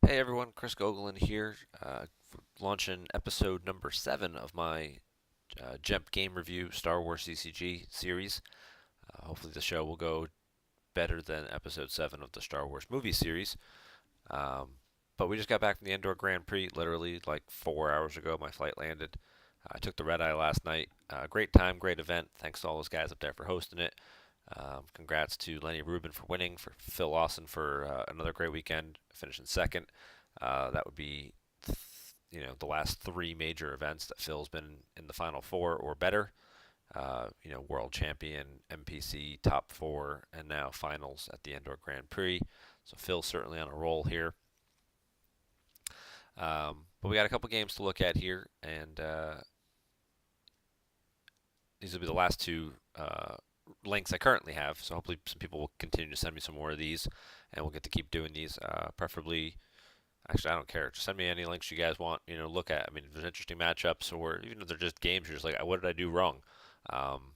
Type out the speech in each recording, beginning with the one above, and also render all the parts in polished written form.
Hey everyone, Chris Gogolin here, launching episode number 7 of my GEMP game review Star Wars CCG series. Hopefully, the show will go better than episode 7 of the Star Wars movie series. Um, but we just got back from the Endor Grand Prix literally like 4 hours ago. My flight landed. I took the red eye last night. Great time, great event. Thanks to all those guys up there for hosting it. Congrats to Lenny Rubin for winning, for Phil Lawson for another great weekend, finishing second. That would be, the last three major events that Phil's been in the final four or better. World champion, MPC top four, and now finals at the Endor Grand Prix. So Phil's certainly on a roll here. But we got a couple games to look at here, and these will be the last two links I currently have. So hopefully some people will continue to send me some more of these, and we'll get to keep doing these. Preferably, actually, I don't care. Just send me any links you guys want. Look at. I mean, if there's interesting matchups, or even if they're just games, you're just like, what did I do wrong? Um,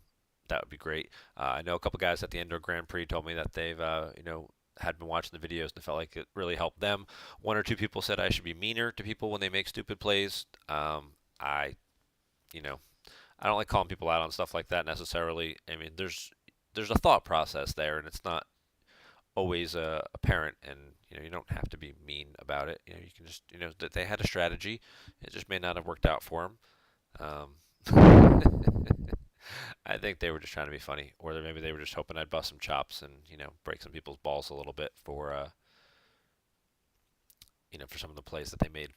that would be great. I know a couple guys at the Indoor Grand Prix told me that they've, had been watching the videos and felt like it really helped them. One or two people said I should be meaner to people when they make stupid plays. I, you know, I don't like calling people out on stuff like that necessarily. I mean, there's a thought process there, and it's not always apparent. And you don't have to be mean about it. You can just that they had a strategy. It just may not have worked out for them. I think they were just trying to be funny, or maybe they were just hoping I'd bust some chops and break some people's balls a little bit for some of the plays that they made.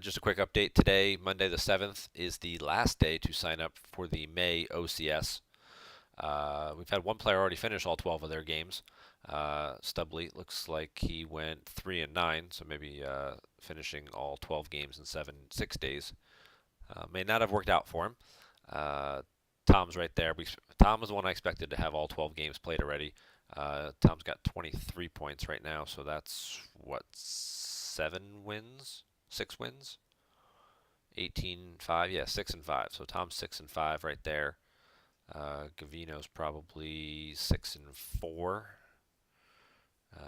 Just a quick update today, Monday the 7th, is the last day to sign up for the May OCS. We've had one player already finish all 12 of their games. Stubley looks like he went 3-9, so maybe finishing all 12 games in 6 days. May not have worked out for him. Tom's right there. Tom was the one I expected to have all 12 games played already. Tom's got 23 points right now, so that's what, 7 wins, 6 wins, 18-5. Yeah, 6-5. So Tom's 6-5 right there. Gavino's probably 6-4. Um,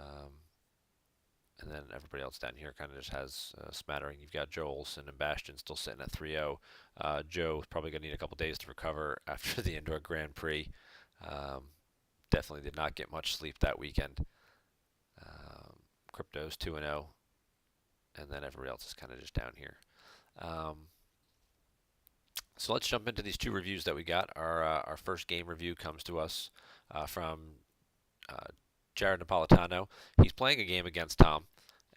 and then everybody else down here kind of just has a smattering. You've got Joe Olson and Bastion still sitting at 3-0. Joe's probably going to need a couple days to recover after the Indoor Grand Prix. Um, Definitely did not get much sleep that weekend. Crypto's 2-0, and then everybody else is kind of just down here. Um, so let's jump into these two reviews that we got. Our first game review comes to us from uh, Jared Napolitano. He's playing a game against Tom,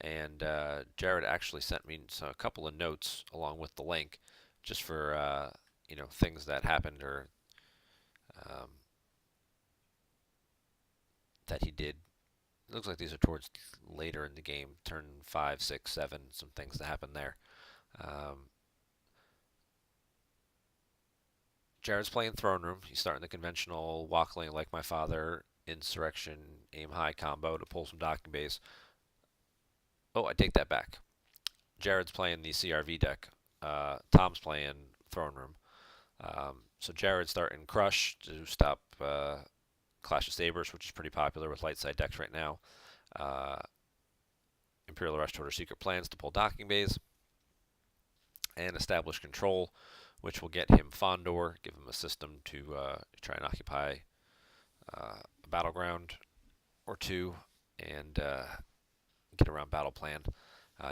and Jared actually sent me a couple of notes along with the link, just for things that happened or um, that he did. It looks like these are towards later in the game, turn 5, 6, 7. Some things that happened there. Um, Jared's playing Throne Room. He's starting the conventional Walkling like my father, Insurrection, Aim High combo to pull some docking base. Oh, I take that back. Jared's playing the CRv deck. Tom's playing Throne Room. So Jared's starting Crush to stop Clash of Sabers, which is pretty popular with light side decks right now. Uh, Imperial Rush toward Secret Plans to pull docking bays. And Establish Control, which will get him Fondor, give him a system to try and occupy a battleground or two, and get around battle plan.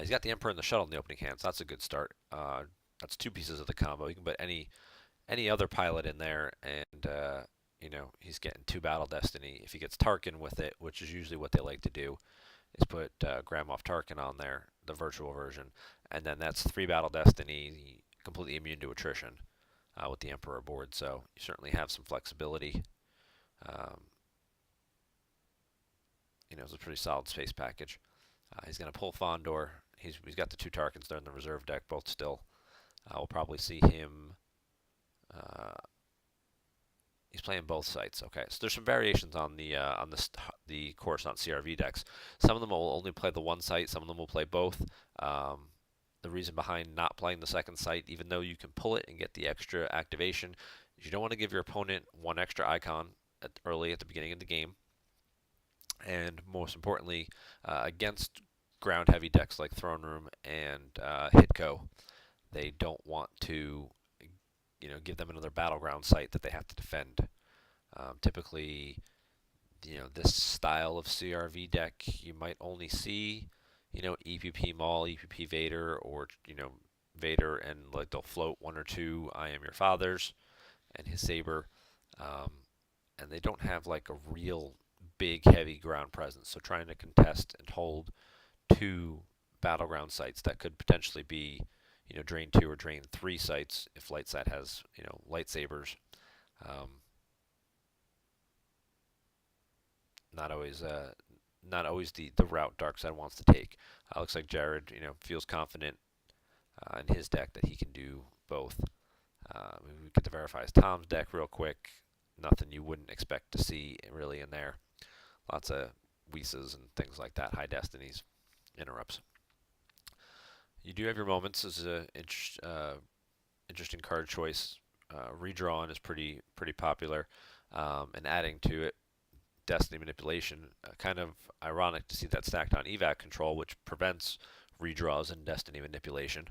He's got the Emperor and the Shuttle in the opening hand, so that's a good start. That's two pieces of the combo. You can put any other pilot in there, and he's getting 2 Battle Destiny. If he gets Tarkin with it, which is usually what they like to do, is put Grand Moff Tarkin on there, the virtual version, and then that's 3 Battle Destiny, completely immune to attrition with the Emperor board. So you certainly have some flexibility. Um, it's a pretty solid space package. He's going to pull Fondor. He's got the 2 Tarkins there in the reserve deck, both still. We'll probably see him. He's playing both sites. Okay, so there's some variations on the Coruscant CRv decks. Some of them will only play the one site. Some of them will play both. The reason behind not playing the second site, even though you can pull it and get the extra activation, is you don't want to give your opponent one extra icon early at the beginning of the game. And most importantly, against ground heavy decks like Throne Room and Hitco, they don't want to, give them another battleground site that they have to defend. Typically, this style of CRV deck, you might only see, EPP Maul, EPP Vader, or, Vader, and like they'll float one or two I Am Your Fathers and his Saber. Um, and they don't have like a real big, heavy ground presence. So trying to contest and hold two battleground sites that could potentially be, drain 2 or drain 3 sites if light side has, lightsabers. Um, not always the route dark side wants to take. Looks like Jared, feels confident in his deck that he can do both. We get to verify his Tom's deck real quick. Nothing you wouldn't expect to see really in there. Lots of WYSs and things like that, high destinies, interrupts. You do have your moments as an interesting card choice. Redrawing is pretty popular, and adding to it, Destiny Manipulation. Kind of ironic to see that stacked on evac control, which prevents redraws and Destiny Manipulation.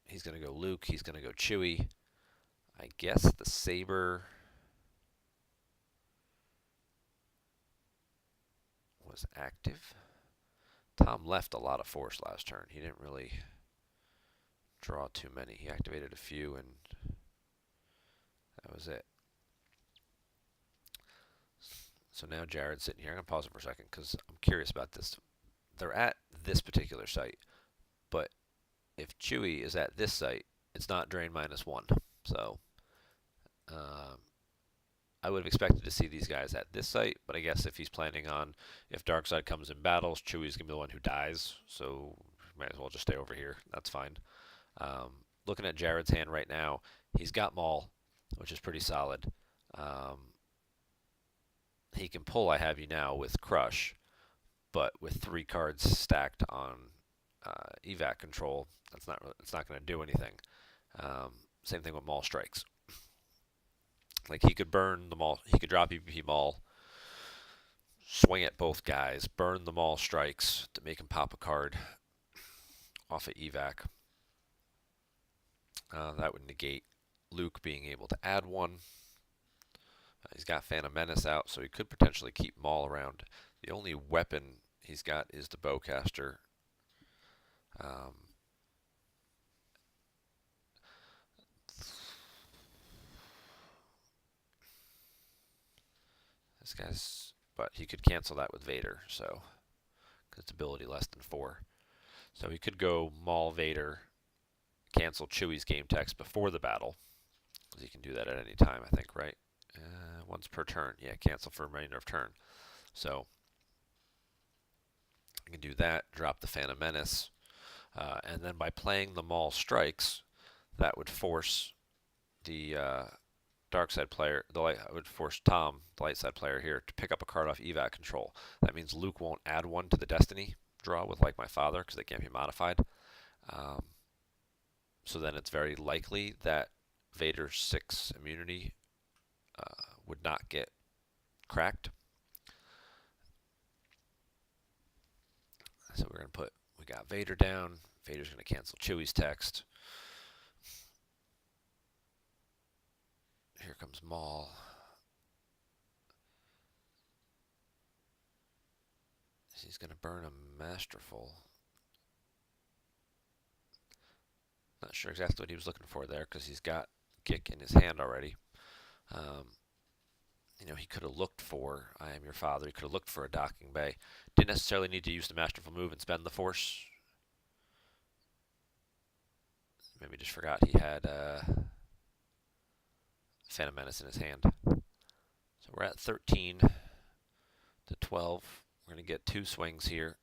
He's going to go Luke. He's going to go Chewie. I guess the Saber was active. Tom left a lot of force last turn. He didn't really draw too many. He activated a few, and that was it. So now Jared's sitting here. I'm going to pause it for a second because I'm curious about this. They're at this particular site, but if Chewie is at this site, it's not drain -1. So I would have expected to see these guys at this site, but I guess if he's planning on, if Darkseid comes in battles, Chewie's going to be the one who dies, so might as well just stay over here. That's fine. Looking at Jared's hand right now, he's got Maul, which is pretty solid. He can pull I Have You Now with Crush, but with 3 cards stacked on evac control, it's not going to do anything. Same thing with Maul Strikes. Like he could burn the Maul, he could drop EPP Maul, swing at both guys, burn the Maul Strikes to make him pop a card off of evac. That would negate Luke being able to add one. He's got Phantom Menace out, so he could potentially keep Maul around. The only weapon he's got is the Bowcaster. This guy's, but he could cancel that with Vader, so because it's ability less than 4. So he could go Maul Vader, cancel Chewie's game text before the battle, because he can do that at any time, I think, right? Once per turn. Yeah, cancel for remainder of turn. So you can do that, drop the Phantom Menace, and then by playing the Maul Strikes, that would force the dark side player, would force Tom, the light side player here, to pick up a card off evac control. That means Luke won't add one to the Destiny draw with Like My Father, because they can't be modified. So then it's very likely that Vader's 6 immunity would not get cracked. So we're going to we got Vader down. Vader's going to cancel Chewie's text. Here comes Maul. He's going to burn a Masterful. Not sure exactly what he was looking for there because he's got Gick in his hand already. He could have looked for I Am Your Father. He could have looked for a docking bay. Didn't necessarily need to use the Masterful move and spend the force. Maybe just forgot he had Phantom Menace in his hand. So we're at 13 to 12. We're going to get 2 swings here.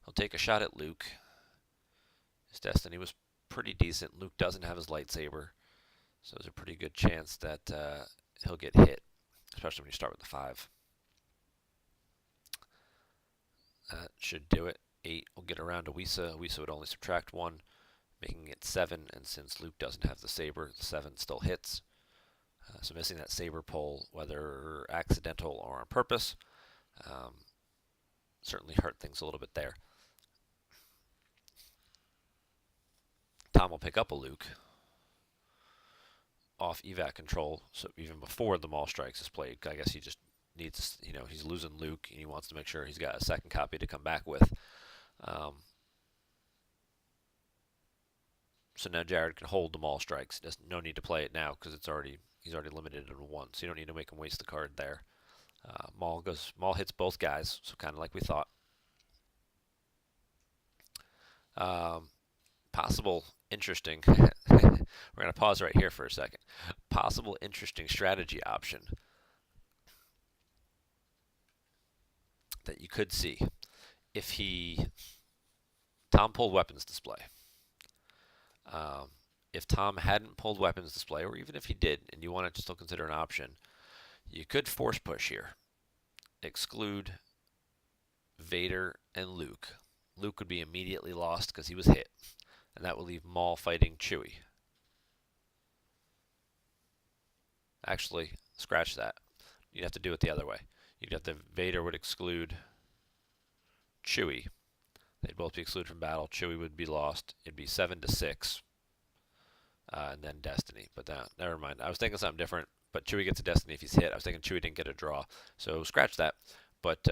He'll take a shot at Luke. His Destiny was pretty decent. Luke doesn't have his lightsaber, so there's a pretty good chance that he'll get hit, especially when you start with the 5. That should do it. 8 will get around to Wisa. Wisa would only subtract 1, making it 7, and since Luke doesn't have the saber, the 7 still hits. So missing that saber pull, whether accidental or on purpose. certainly hurt things a little bit there. Tom will pick up a Luke off evac control, so even before the Maul Strikes is played. I guess he just needs, he's losing Luke, and he wants to make sure he's got a second copy to come back with. So now Jared can hold the Maul Strikes. There's no need to play it now because he's already limited to one, so you don't need to make him waste the card there. Maul hits both guys, so kind of like we thought. Possible interesting. We're going to pause right here for a second. Possible interesting strategy option that you could see if Tom pulled weapons display. If Tom hadn't pulled weapons display, or even if he did, and you wanted to still consider an option, you could force push here. Exclude Vader and Luke. Luke would be immediately lost because he was hit, and that would leave Maul fighting Chewie. Actually, scratch that. You'd have to do it the other way. You'd have to Vader would exclude Chewie. They'd both be excluded from battle. Chewie would be lost. It'd be 7-6. And then Destiny. But never mind. I was thinking something different. But Chewie gets a Destiny if he's hit. I was thinking Chewie didn't get a draw. So scratch that. But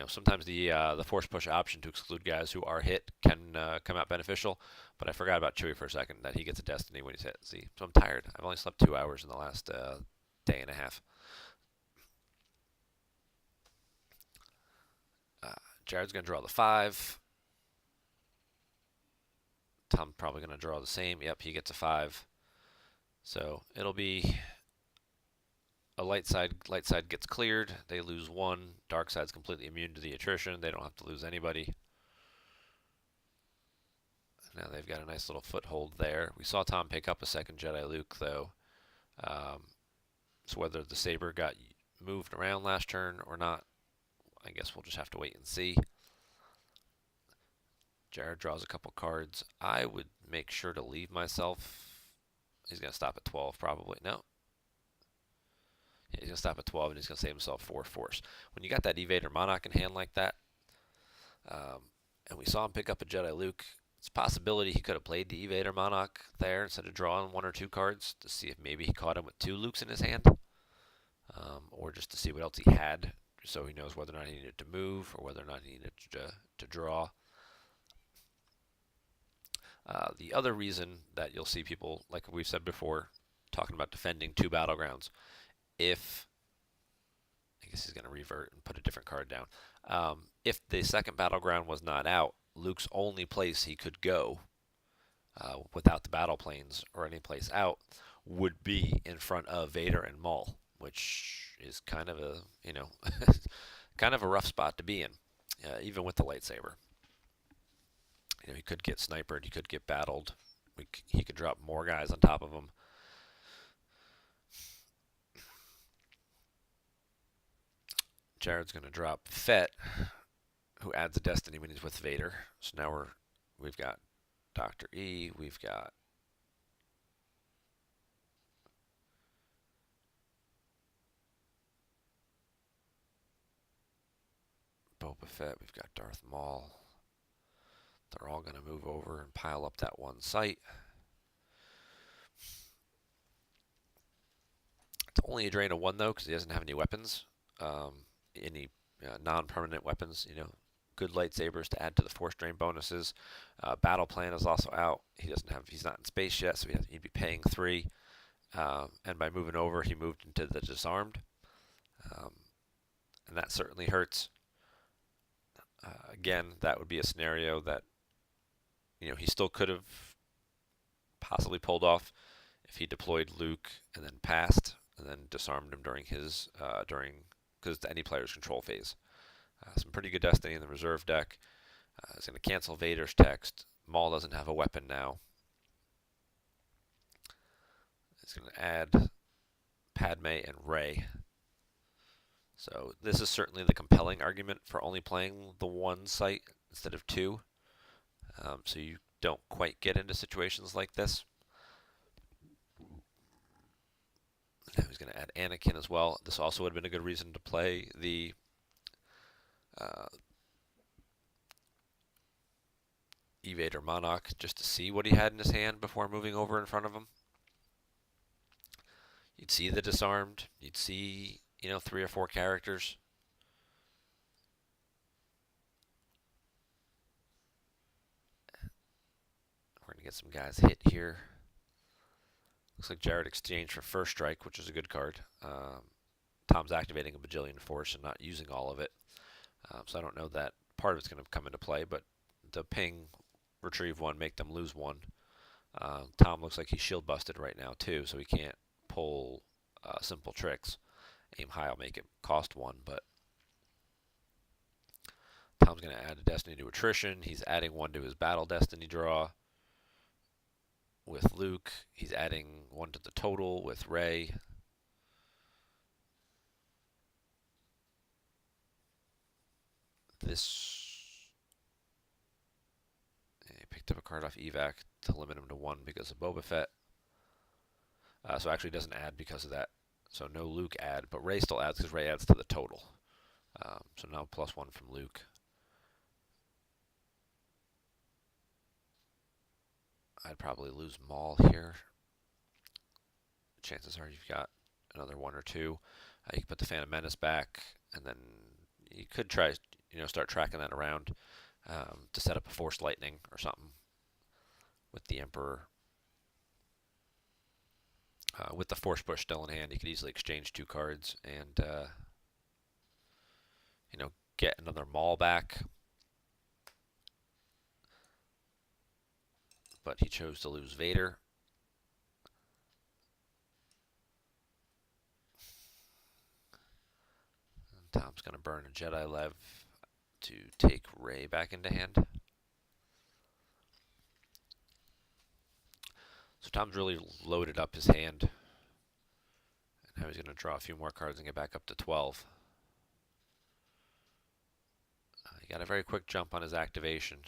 sometimes the force push option to exclude guys who are hit can come out beneficial. But I forgot about Chewie for a second, that he gets a Destiny when he's hit. See, so I'm tired. I've only slept 2 hours in the last day and a half. Jared's going to draw the 5. Tom's probably going to draw the same. Yep, he gets a 5. So it'll be a light side. Light side gets cleared. They lose 1. Dark side's completely immune to the attrition. They don't have to lose anybody. Now they've got a nice little foothold there. We saw Tom pick up a second Jedi Luke, though. So whether the saber got moved around last turn or not, I guess we'll just have to wait and see. Jared draws a couple cards. I would make sure to leave myself. He's going to stop at 12 probably. No. Yeah, he's going to stop at 12 and he's going to save himself 4 force. When you got that Evader Monarch in hand like that, and we saw him pick up a Jedi Luke, it's a possibility he could have played the Evader Monarch there instead of drawing 1 or 2 cards to see if maybe he caught him with 2 Lukes in his hand. Or just to see what else he had, so he knows whether or not he needed to move or whether or not he needed to draw. The other reason that you'll see people, like we've said before, talking about defending 2 battlegrounds, if, I guess he's going to revert and put a different card down. If the second battleground was not out, Luke's only place he could go without the battle planes or any place out would be in front of Vader and Maul, which is kind of a, kind of a rough spot to be in, even with the lightsaber. He could get sniped, he could get battled, he could drop more guys on top of him. Jared's going to drop Fett, who adds a Destiny when he's with Vader. So now we've got Dr. E, we've got Boba Fett, we've got Darth Maul. They're all going to move over and pile up that one site. It's only a drain of 1 though, because he doesn't have any weapons, any non-permanent weapons. Good lightsabers to add to the force drain bonuses. Battle plan is also out. He's not in space yet, so he'd be paying 3. And by moving over, he moved into the disarmed, and that certainly hurts. Again, that would be a scenario that he still could have possibly pulled off if he deployed Luke and then passed and then disarmed him during his because it's any player's control phase. Some pretty good Destiny in the reserve deck. It's going to cancel Vader's text. Maul doesn't have a weapon now. It's going to add Padme and Rey. So this is certainly the compelling argument for only playing the 1 site instead of 2. So you don't quite get into situations like this. Now he's going to add Anakin as well. This also would have been a good reason to play the Evader Monarch just to see what he had in his hand before moving over in front of him. You'd see the disarmed. You'd see, 3 or 4 characters. We're going to get some guys hit here. Looks like Jared exchanged for First Strike, which is a good card. Tom's activating a bajillion force and not using all of it. So I don't know that part of it's going to come into play, but the ping, retrieve 1, make them lose 1. Tom looks like he's shield busted right now too, so he can't pull simple tricks. Aim high will make it cost 1, but Tom's going to add a destiny to attrition. He's adding 1 to his battle destiny draw. With Luke, he's adding 1 to the total with Rey. He picked up a card off evac to limit him to 1 because of Boba Fett. So actually doesn't add because of that. So no Luke add, but Rey still adds because Rey adds to the total. So now +1 from Luke. I'd probably lose Maul here. Chances are you've got another 1 or 2. You can put the Phantom Menace back, and then you could try, start tracking that around to set up a Force Lightning or something with the Emperor. With the Force Push still in hand, you could easily exchange 2 cards and, get another Maul back. But he chose to lose Vader. And Tom's going to burn a Jedi Lev to take Rey back into hand. So Tom's really loaded up his hand. And now he's going to draw a few more cards and get back up to 12. He got a very quick jump on his activation.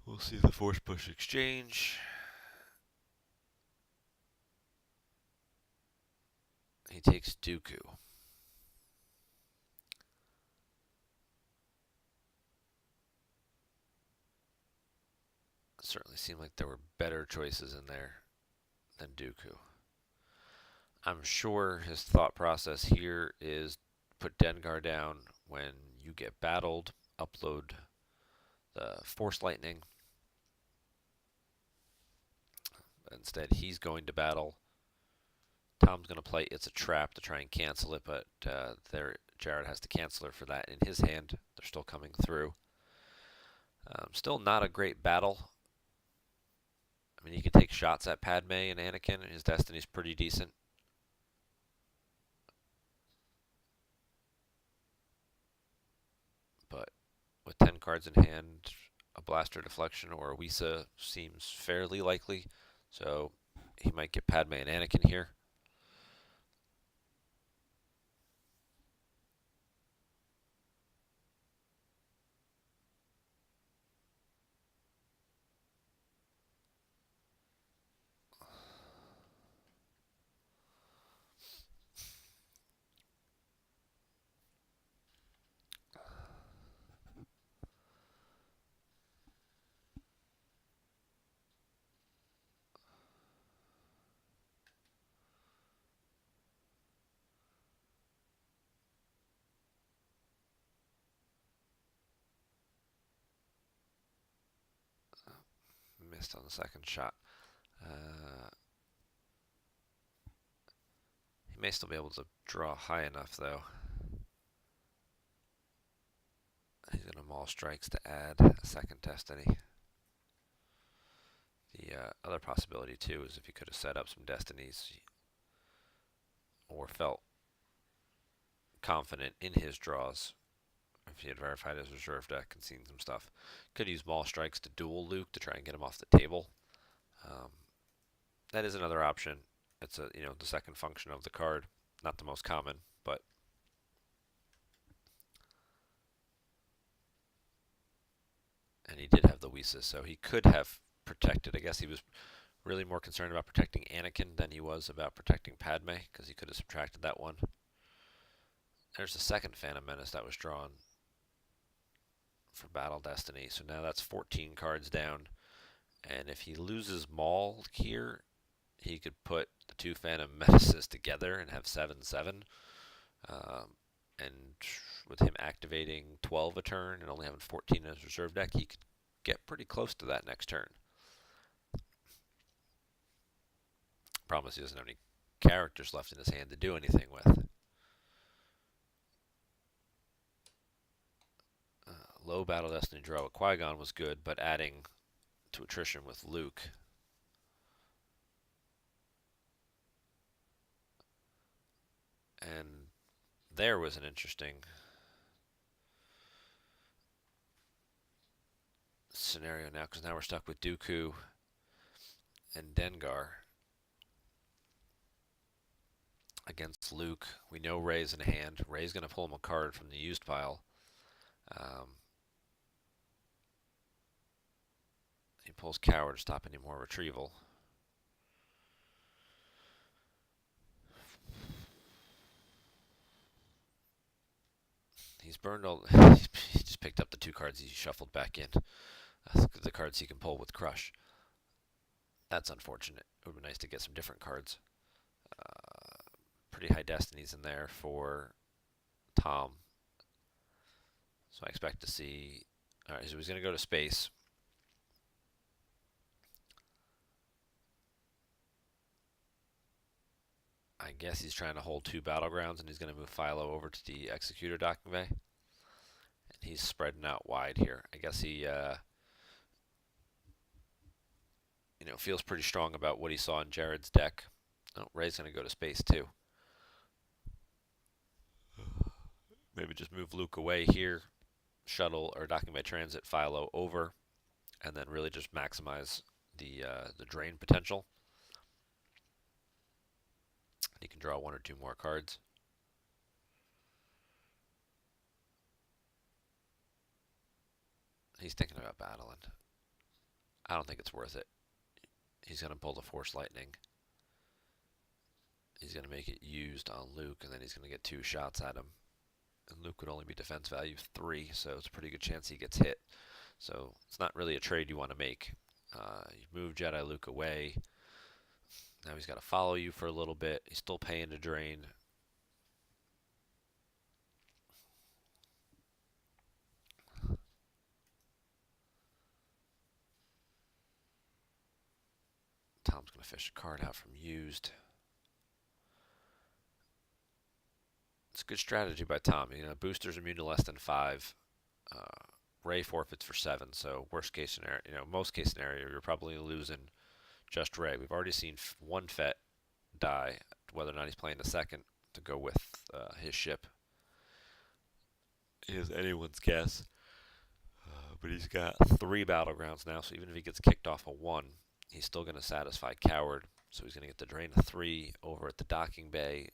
We'll see the Force Push exchange. He takes Dooku. It certainly seemed like there were better choices in there than Dooku. I'm sure his thought process here is put Dengar down when you get battled, upload the Force Lightning. Instead, he's going to battle. Tom's going to play It's a Trap to try and cancel it, but Jared has to cancel it for that in his hand. They're still coming through. Still not a great battle. I mean, he can take shots at Padme and Anakin. His destiny's pretty decent. But with 10 cards in hand, a Blaster Deflection or a Wisa seems fairly likely. So he might get Padme and Anakin here. Missed on the second shot. He may still be able to draw high enough, though. He's going to Maul Strikes to add a second Destiny. The other possibility, too, is if he could have set up some Destinies or felt confident in his draws, if he had verified his reserve deck and seen some stuff, could use Maul Strikes to duel Luke to try and get him off the table. That is another option. It's the second function of the card. Not the most common, but and he did have the Wisa, so he could have protected. I guess he was really more concerned about protecting Anakin than he was about protecting Padme, because he could have subtracted that one. There's the second Phantom Menace that was drawn for Battle Destiny. So now that's 14 cards down. And if he loses Maul here, he could put the two Phantom Menaces together and have 7/7. And with him activating 12 a turn and only having 14 in his reserve deck, he could get pretty close to that next turn. Problem is he doesn't have any characters left in his hand to do anything with. Low Battle Destiny draw with Qui-Gon was good, but adding to attrition with Luke. And there was an interesting scenario now, because now we're stuck with Dooku and Dengar against Luke. We know Rey's in hand. Rey's going to pull him a card from the used pile. He pulls Coward to stop any more retrieval. He's burned all. He just picked up the two cards he shuffled back in. The cards he can pull with Crush. That's unfortunate. It would be nice to get some different cards. Pretty high destinies in there for Tom. So I expect to see. Alright, so he's going to go to space. I guess he's trying to hold two battlegrounds, and he's going to move Philo over to the Executor docking bay. And he's spreading out wide here. I guess he, feels pretty strong about what he saw in Jared's deck. Oh, Rey's going to go to space too. Maybe just move Luke away here, shuttle or docking bay transit Philo over, and then really just maximize the drain potential. He can draw one or two more cards. He's thinking about battling. I don't think it's worth it. He's going to pull the Force Lightning. He's going to make it used on Luke, and then he's going to get two shots at him. And Luke would only be defense value 3, so it's a pretty good chance he gets hit. So it's not really a trade you want to make. You move Jedi Luke away. Now he's got to follow you for a little bit. He's still paying to drain. Tom's going to fish a card out from used. It's a good strategy by Tom. Booster's immune to less than 5. Rey forfeits for 7. So worst case scenario, most case scenario, you're probably losing just Rey. We've already seen one Fett die. Whether or not he's playing the second to go with his ship is anyone's guess. But he's got 3 battlegrounds now, so even if he gets kicked off a 1, he's still going to satisfy Coward. So he's going to get the drain of 3 over at the docking bay.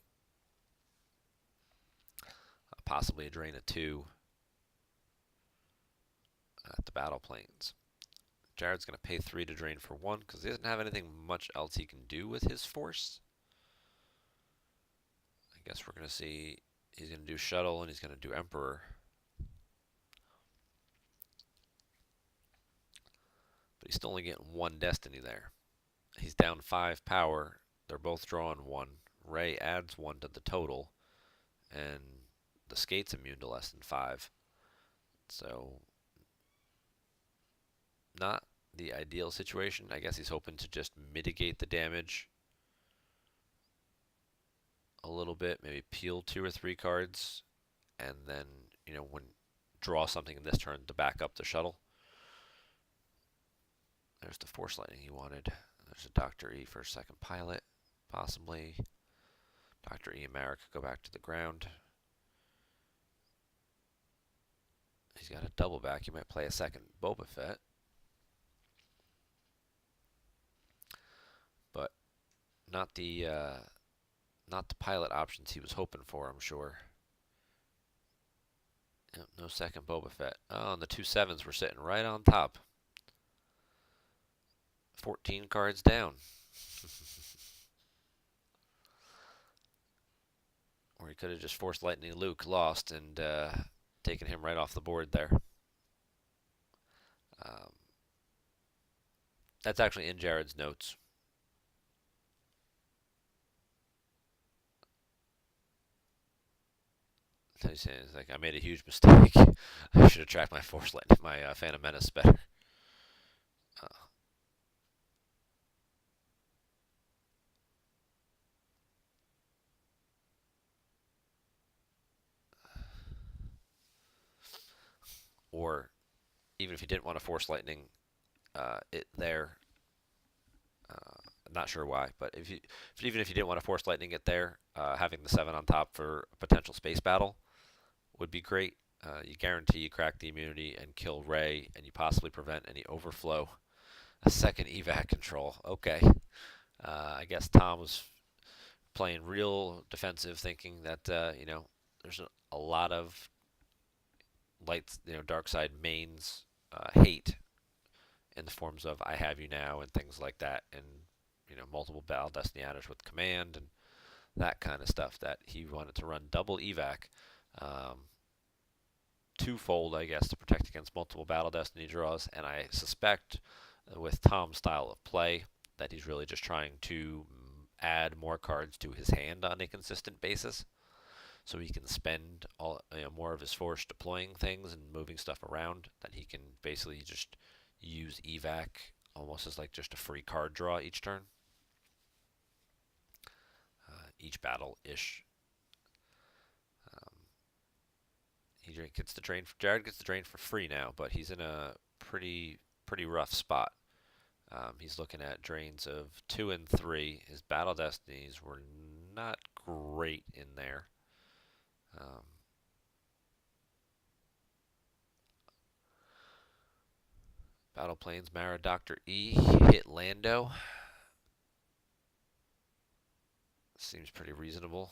Possibly a drain of 2 at the battle planes. Jared's going to pay 3 to drain for 1 because he doesn't have anything much else he can do with his force. I guess we're going to see he's going to do Shuttle and he's going to do Emperor. But he's still only getting 1 Destiny there. He's down 5 power. They're both drawing 1. Rey adds 1 to the total. And the Skate's immune to less than 5. So not the ideal situation. I guess he's hoping to just mitigate the damage a little bit, maybe peel 2 or 3 cards, and then, when draw something in this turn to back up the shuttle. There's the Force Lightning he wanted. There's a Dr. E for a second pilot, possibly. Dr. E and Mara could go back to the ground. He's got a double back. He might play a second Boba Fett. But not the pilot options he was hoping for, I'm sure. No second Boba Fett. Oh, and the 2 7s were sitting right on top. 14 cards down. Or he could have just forced Lightning Luke, lost, and taken him right off the board there. Um, that's actually in Jared's notes. He's saying, it's like, I made a huge mistake. I should have tracked my Force Lightning, my Phantom Menace better. Uh, or even if he didn't want to Force Lightning it there, I'm not sure why, but even if you didn't want to Force Lightning it there, having the 7 on top for a potential space battle would be great. You guarantee you crack the immunity and kill Ray, and you possibly prevent any overflow. A second evac control. Okay. I guess Tom was playing real defensive, thinking that there's a lot of light, dark side mains hate in the forms of "I have you now" and things like that, and multiple battle destiny adders with command and that kind of stuff. That he wanted to run double evac, twofold, I guess, to protect against multiple battle destiny draws. And I suspect, with Tom's style of play, that he's really just trying to add more cards to his hand on a consistent basis, so he can spend more of his force deploying things and moving stuff around. That he can basically just use evac almost as like just a free card draw each turn, each battle ish. Um, Jared gets the drain for free now, but he's in a pretty rough spot. He's looking at drains of 2 and 3. His battle destinies were not great in there. Um, Battle Planes, Mara, Dr. E, hit Lando. Seems pretty reasonable.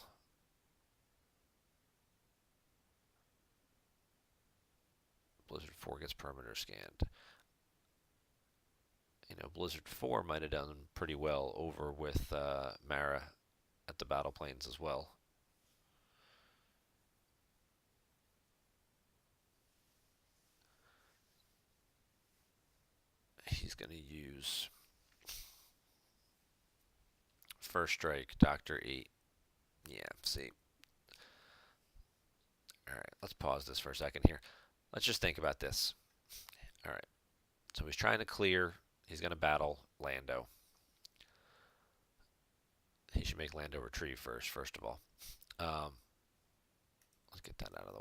Blizzard 4 gets perimeter scanned. Blizzard 4 might have done pretty well over with Mara at the Battle Planes as well. He's going to use First Strike, Dr. E. Yeah, see. Alright, let's pause this for a second here. Let's just think about this. Alright, so he's trying to clear. He's going to battle Lando. He should make Lando retrieve first of all. Let's get that out of the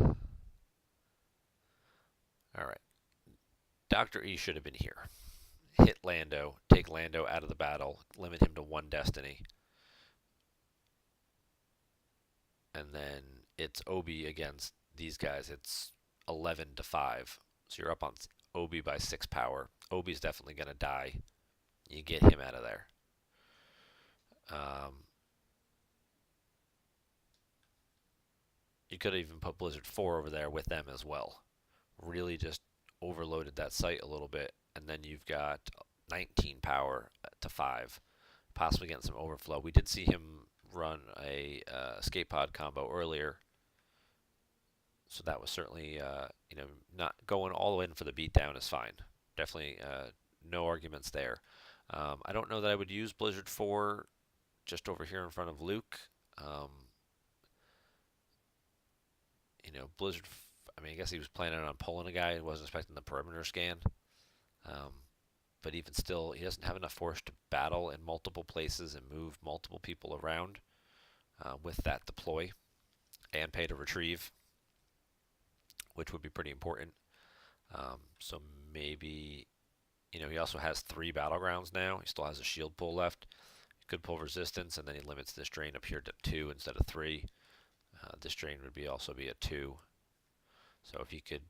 way. Alright, Dr. E should have been here. Hit Lando, take Lando out of the battle, limit him to 1 destiny. And then it's Obi against these guys. It's 11 to 5. So you're up on Obi by 6 power. Obi's definitely going to die. You get him out of there. You could have even put Blizzard 4 over there with them as well. Really just overloaded that site a little bit. And then you've got 19 power to 5. Possibly getting some overflow. We did see him run a escape pod combo earlier. So that was certainly, not going all in for the beatdown is fine. Definitely no arguments there. I don't know that I would use Blizzard 4 just over here in front of Luke. Blizzard, I guess he was planning on pulling a guy. He wasn't expecting the perimeter scan. But even still, he doesn't have enough force to battle in multiple places and move multiple people around with that deploy and pay to retrieve, which would be pretty important. So maybe, he also has 3 battlegrounds now. He still has a shield pull left. He could pull resistance, and then he limits this drain up here to 2 instead of 3. This drain would also be a 2. So if he could,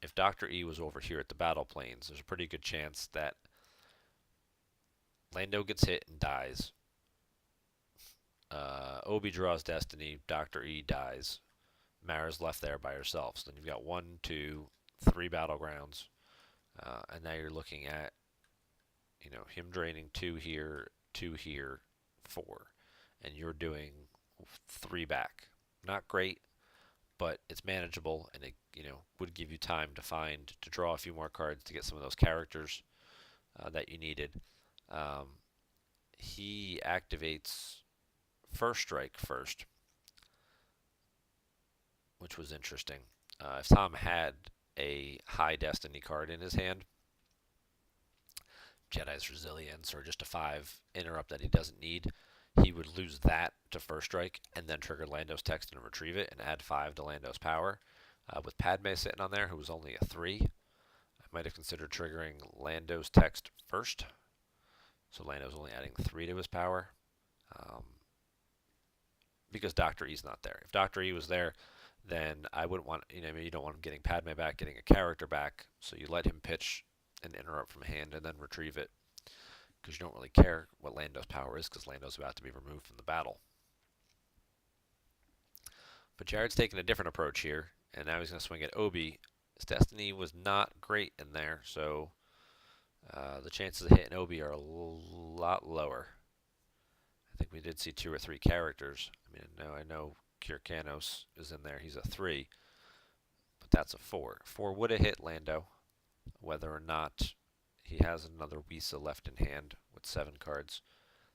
if Dr. E was over here at the battle planes, there's a pretty good chance that Lando gets hit and dies. Obi draws Destiny, Dr. E dies. Mara's left there by herself. So then you've got 1, 2, 3 battlegrounds, and now you're looking at him draining 2 here, 2 here, 4, and you're doing 3 back. Not great, but it's manageable, and it would give you time to draw a few more cards to get some of those characters that you needed. Um, he activates First Strike first, which was interesting. If Tom had a high Destiny card in his hand, Jedi's Resilience or just a 5 interrupt that he doesn't need, he would lose that to First Strike and then trigger Lando's text and retrieve it and add 5 to Lando's power. With Padme sitting on there, who was only a 3, I might have considered triggering Lando's text first. So Lando's only adding 3 to his power. Because Dr. E's not there. If Dr. E was there, then I wouldn't want, you don't want him getting Padme back, getting a character back. So you let him pitch an interrupt from hand and then retrieve it. Because you don't really care what Lando's power is, because Lando's about to be removed from the battle. But Jared's taking a different approach here, and now he's going to swing at Obi. His Destiny was not great in there, so the chances of hitting Obi are a lot lower. I think we did see 2 or 3 characters. I know Kirkanos is in there. He's a 3, but that's a 4. 4 would have hit Lando, whether or not he has another Wisa left in hand with 7 cards.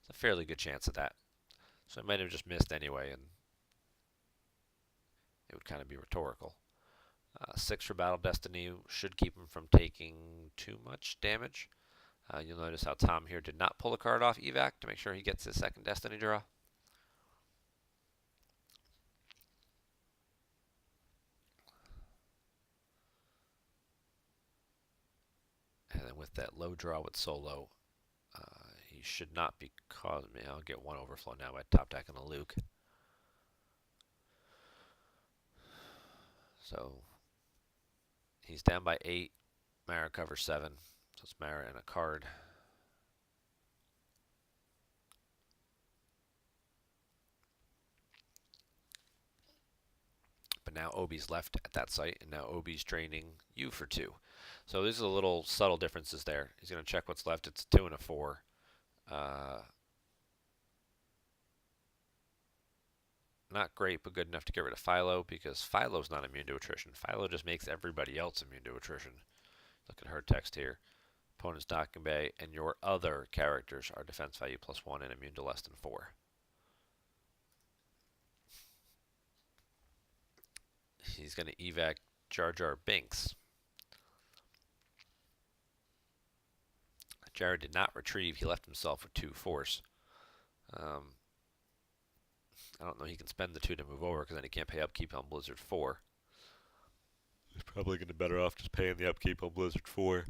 It's a fairly good chance of that. So I might have just missed anyway, and it would kind of be rhetorical. 6 for Battle Destiny should keep him from taking too much damage. You'll notice how Tom here did not pull a card off evac to make sure he gets his second Destiny draw. And then with that low draw with Solo, he should not be causing me. I'll get 1 overflow now by top decking a Luke. So he's down by 8. Mara covers 7. So it's Mara and a card. But now Obi's left at that site, and now Obi's draining you for 2. So these are the little subtle differences there. He's going to check what's left. It's a 2 and a 4. Not great, but good enough to get rid of Philo, because Philo's not immune to attrition. Philo just makes everybody else immune to attrition. Look at her text here. Opponent's docking bay, and your other characters are defense value +1 and immune to less than 4. He's going to evac Jar Jar Binks. Jared did not retrieve. He left himself with 2 force. I don't know he can spend the 2 to move over, because then he can't pay upkeep on Blizzard 4. He's probably going to be better off just paying the upkeep on Blizzard 4.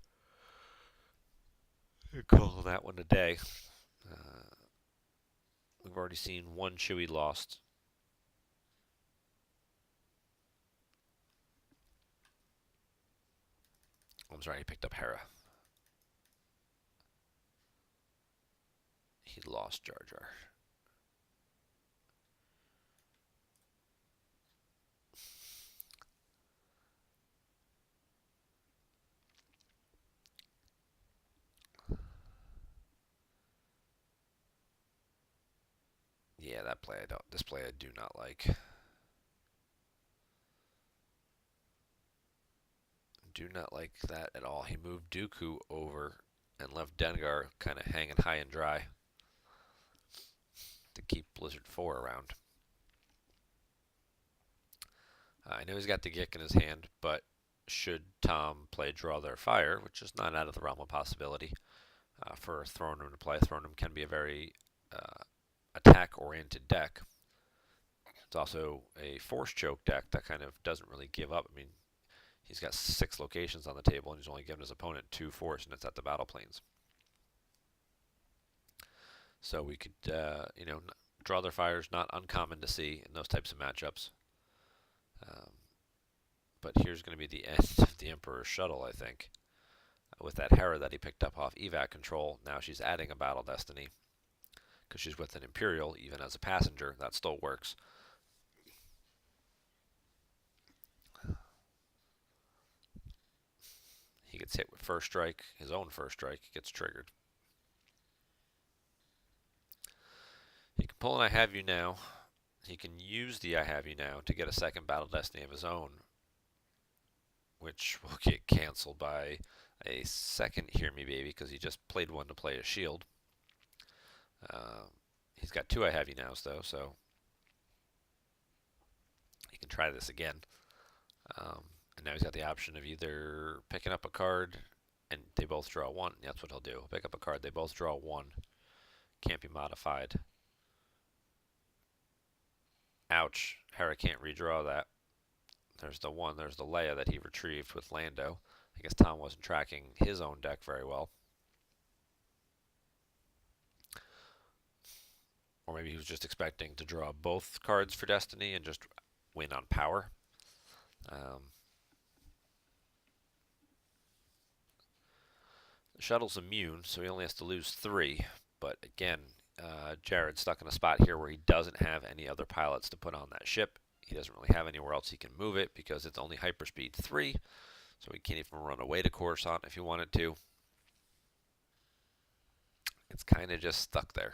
Call that one a day. We've already seen 1 Chewie lost. I'm sorry, he picked up Hera. He lost Jar Jar. Yeah, that play this play I do not like. Do not like that at all. He moved Dooku over and left Dengar kind of hanging high and dry to keep Blizzard 4 around. I know he's got the Gick in his hand, but should Tom play Draw Their Fire, which is not out of the realm of possibility for Throne Room to play. Throne Room can be a very attack-oriented deck. It's also a Force Choke deck that kind of doesn't really give up. He's got 6 locations on the table, and he's only given his opponent 2 force, and it's at the battle planes. So we could, Draw Their Fire is not uncommon to see in those types of matchups. But here's going to be the end of the Emperor's Shuttle, I think. With that Hera that he picked up off evac control, now she's adding a Battle Destiny, because she's with an Imperial, even as a passenger. That still works. He gets hit with first strike. His own first strike gets triggered. He can pull an I Have You Now. He can use the I Have You Now to get a second Battle Destiny of his own, which will get canceled by a second Hear Me Baby because he just played one to play a shield. He's got two I Have You Nows though, so he can try this again. And now he's got the option of either picking up a card and they both draw one. That's what he'll do. He'll pick up a card, they both draw one. Can't be modified. Ouch. Hera can't redraw that. There's the one, there's the Leia that he retrieved with Lando. I guess Tom wasn't tracking his own deck very well. Or maybe he was just expecting to draw both cards for Destiny and just win on power. The shuttle's immune, so he only has to lose 3. But again, Jared's stuck in a spot here where he doesn't have any other pilots to put on that ship. He doesn't really have anywhere else he can move it because it's only hyperspeed 3, so he can't even run away to Coruscant if he wanted to. It's kind of just stuck there.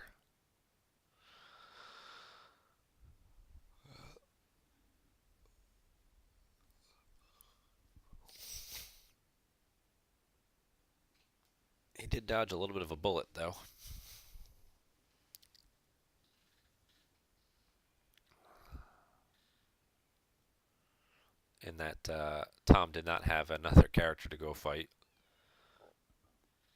He did dodge a little bit of a bullet, though. In that Tom did not have another character to go fight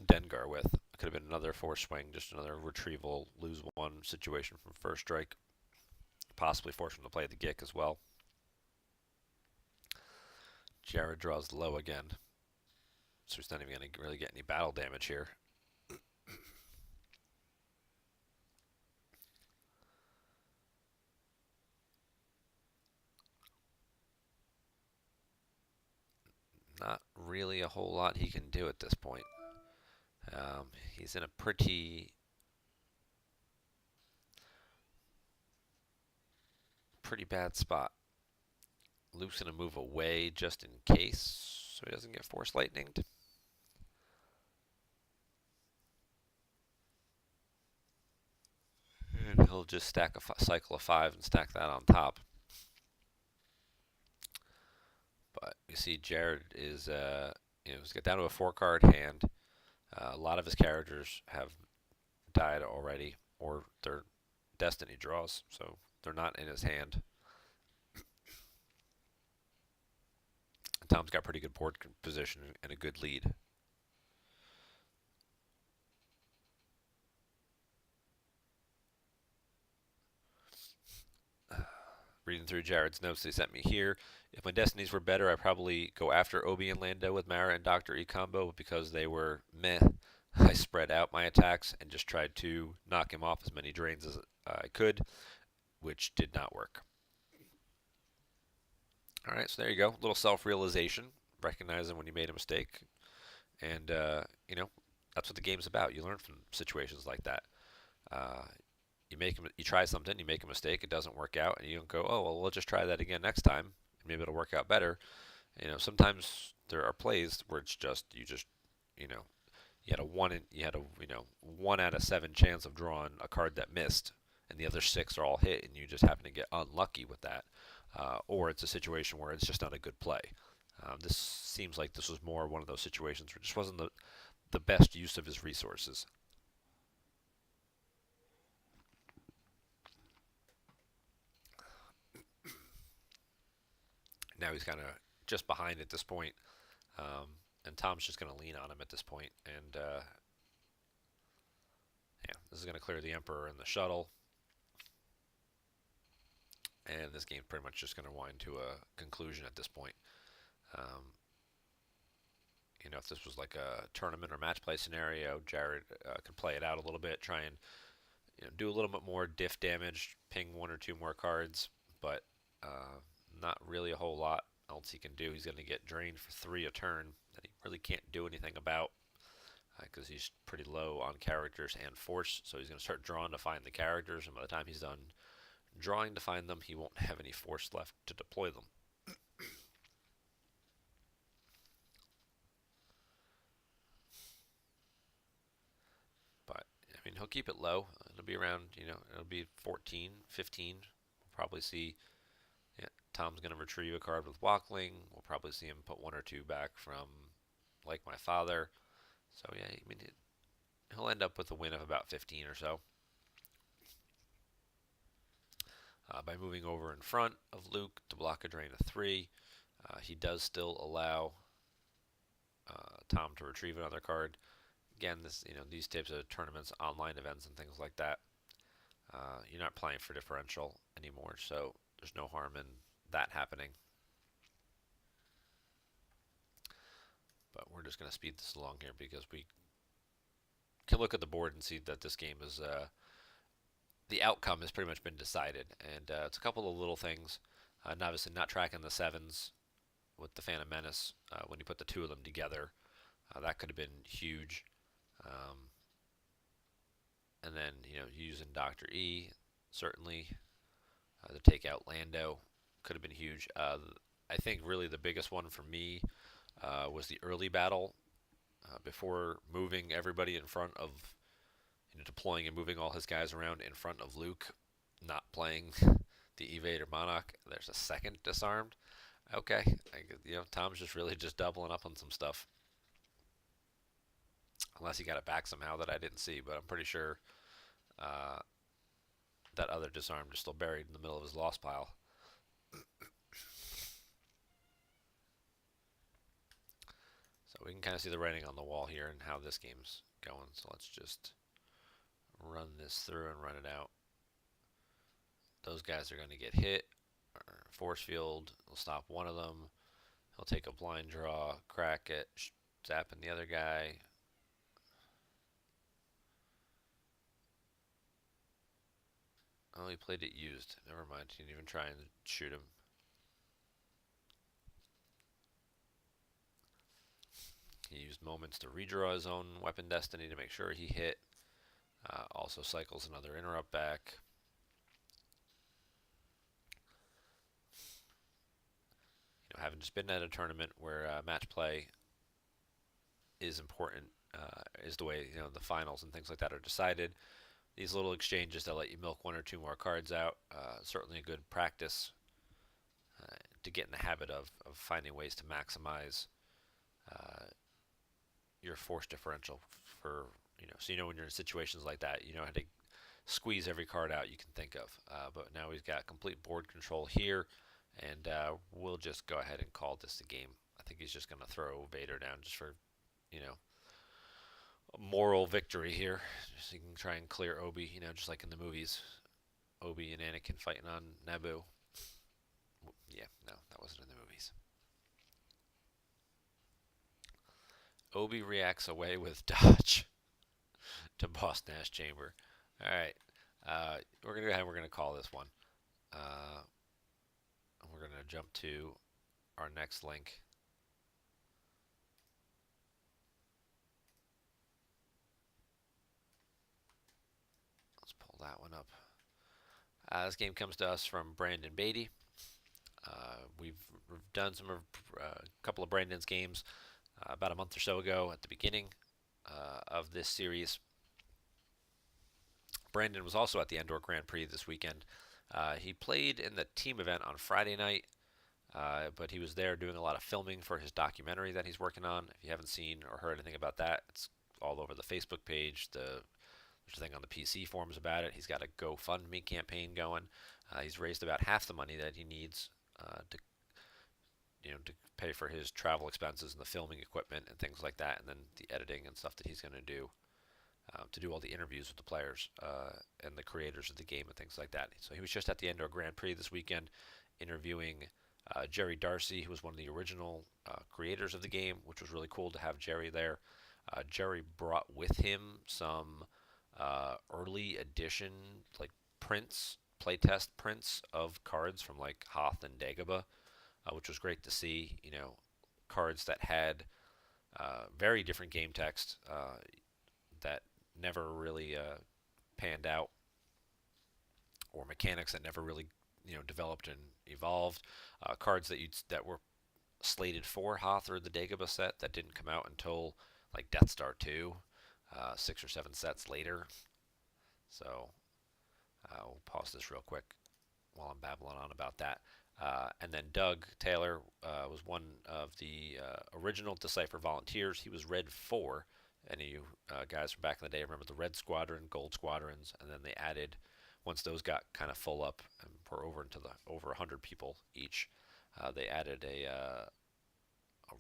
Dengar with. It could have been another force swing, just another retrieval, lose one situation from first strike. Possibly force him to play the Gick as well. Jared draws low again, so he's not even going to really get any battle damage here. Not really a whole lot he can do at this point. He's in a pretty bad spot. Luke's going to move away just in case so he doesn't get force lightninged. And he'll just stack a cycle of 5 and stack that on top. But you see Jared is, he's got down to a 4-card hand. A lot of his characters have died already, or their destiny draws, so they're not in his hand. Tom's got pretty good board position and a good lead. Reading through Jared's notes they sent me here. If my destinies were better, I'd probably go after Obi and Lando with Mara and Dr. E combo, but because they were meh, I spread out my attacks and just tried to knock him off as many drains as I could, which did not work. Alright, so there you go. A little self-realization, recognizing when you made a mistake. And, that's what the game's about. You learn from situations like that. You try something, you make a mistake, it doesn't work out, and you don't go, oh, well, we'll just try that again next time, and maybe it'll work out better. Sometimes there are plays where it's just, you had a 1 out of 7 chance of drawing a card that missed, and the other 6 are all hit, and you just happen to get unlucky with that. Or it's a situation where it's just not a good play. This seems like this was more one of those situations where it just wasn't the best use of his resources. Now he's kind of just behind at this point, and Tom's just going to lean on him at this point. And this is going to clear the Emperor and the shuttle. And this game's pretty much just going to wind to a conclusion at this point. If this was like a tournament or match play scenario, Jared could play it out a little bit, try and do a little bit more diff damage, ping 1 or 2 more cards, but not really a whole lot else he can do. He's going to get drained for 3 a turn that he really can't do anything about because he's pretty low on characters and force, so he's going to start drawing to find the characters, and by the time he's done drawing to find them, he won't have any force left to deploy them. he'll keep it low. It'll be around, it'll be 14, 15. We'll probably see, yeah, Tom's going to retrieve a card with Walkling. We'll probably see him put one or two back from Like My Father. So, yeah, I mean, he'll end up with a win of about 15 or so. By moving over in front of Luke to block a drain of 3, he does still allow Tom to retrieve another card. Again, these types of tournaments, online events, and things like that, you're not playing for differential anymore, so there's no harm in that happening. But we're just going to speed this along here because we can look at the board and see that this game is the outcome has pretty much been decided, and it's a couple of little things. Obviously, not tracking the 7s with the Phantom Menace when you put the two of them together, that could have been huge. And then using Dr. E certainly to take out Lando could have been huge. I think really the biggest one for me was the early battle before moving everybody in front of, deploying and moving all his guys around in front of Luke, not playing the Evade or Monarch. There's a second disarmed. Okay, Tom's just really just doubling up on some stuff. Unless he got it back somehow that I didn't see, but I'm pretty sure that other disarmed is still buried in the middle of his lost pile. So we can kind of see the writing on the wall here and how this game's going. So let's just run this through and run it out. Those guys are going to get hit. Force field will stop one of them. He'll take a blind draw, crack it, zapping the other guy. Oh, he played it used. Never mind. He didn't even try and shoot him. He used moments to redraw his own weapon destiny to make sure he hit. Also cycles another interrupt back. Having just been at a tournament where match play is important, is the way the finals and things like that are decided. These little exchanges that let you milk one or two more cards out, certainly a good practice to get in the habit of finding ways to maximize your force differential for so when you're in situations like that, you know how to squeeze every card out you can think of. But now he's got complete board control here, and we'll just go ahead and call this a game. I think he's just going to throw Vader down just for a moral victory here. Just so you can try and clear Obi, just like in the movies. Obi and Anakin fighting on Naboo. Yeah, no, that wasn't in the movies. Obi reacts away with dodge to Boss Nash Chamber. All right, we're gonna go ahead and we're gonna call this one. We're gonna jump to our next link. Let's pull that one up. This game comes to us from Brandon Beatty. We've done a couple of Brandon's games about a month or so ago at the beginning of this series. Brandon was also at the Endor Grand Prix this weekend. He played in the team event on Friday night, but he was there doing a lot of filming for his documentary that he's working on. If you haven't seen or heard anything about that, it's all over the Facebook page. There's a thing on the PC forums about it. He's got a GoFundMe campaign going. He's raised about half the money that he needs to pay for his travel expenses and the filming equipment and things like that, and then the editing and stuff that he's going to do all the interviews with the players and the creators of the game and things like that. So he was just at the Endor Grand Prix this weekend interviewing Jerry Darcy, who was one of the original creators of the game, which was really cool to have Jerry there. Jerry brought with him some early edition playtest prints of cards from like Hoth and Dagobah, which was great to see. Cards that had very different game text that never really panned out, or mechanics that never really developed and evolved. Cards that were slated for Hoth or the Dagobah set that didn't come out until like Death Star 2, 6 or 7 sets later. So we'll pause this real quick while I'm babbling on about that. And then Doug Taylor was one of the original Decipher volunteers. He was Red 4. Any of you guys from back in the day remember the Red Squadron, Gold Squadrons, and then they added, once those got kind of full up and were over into the over 100 people each, they added a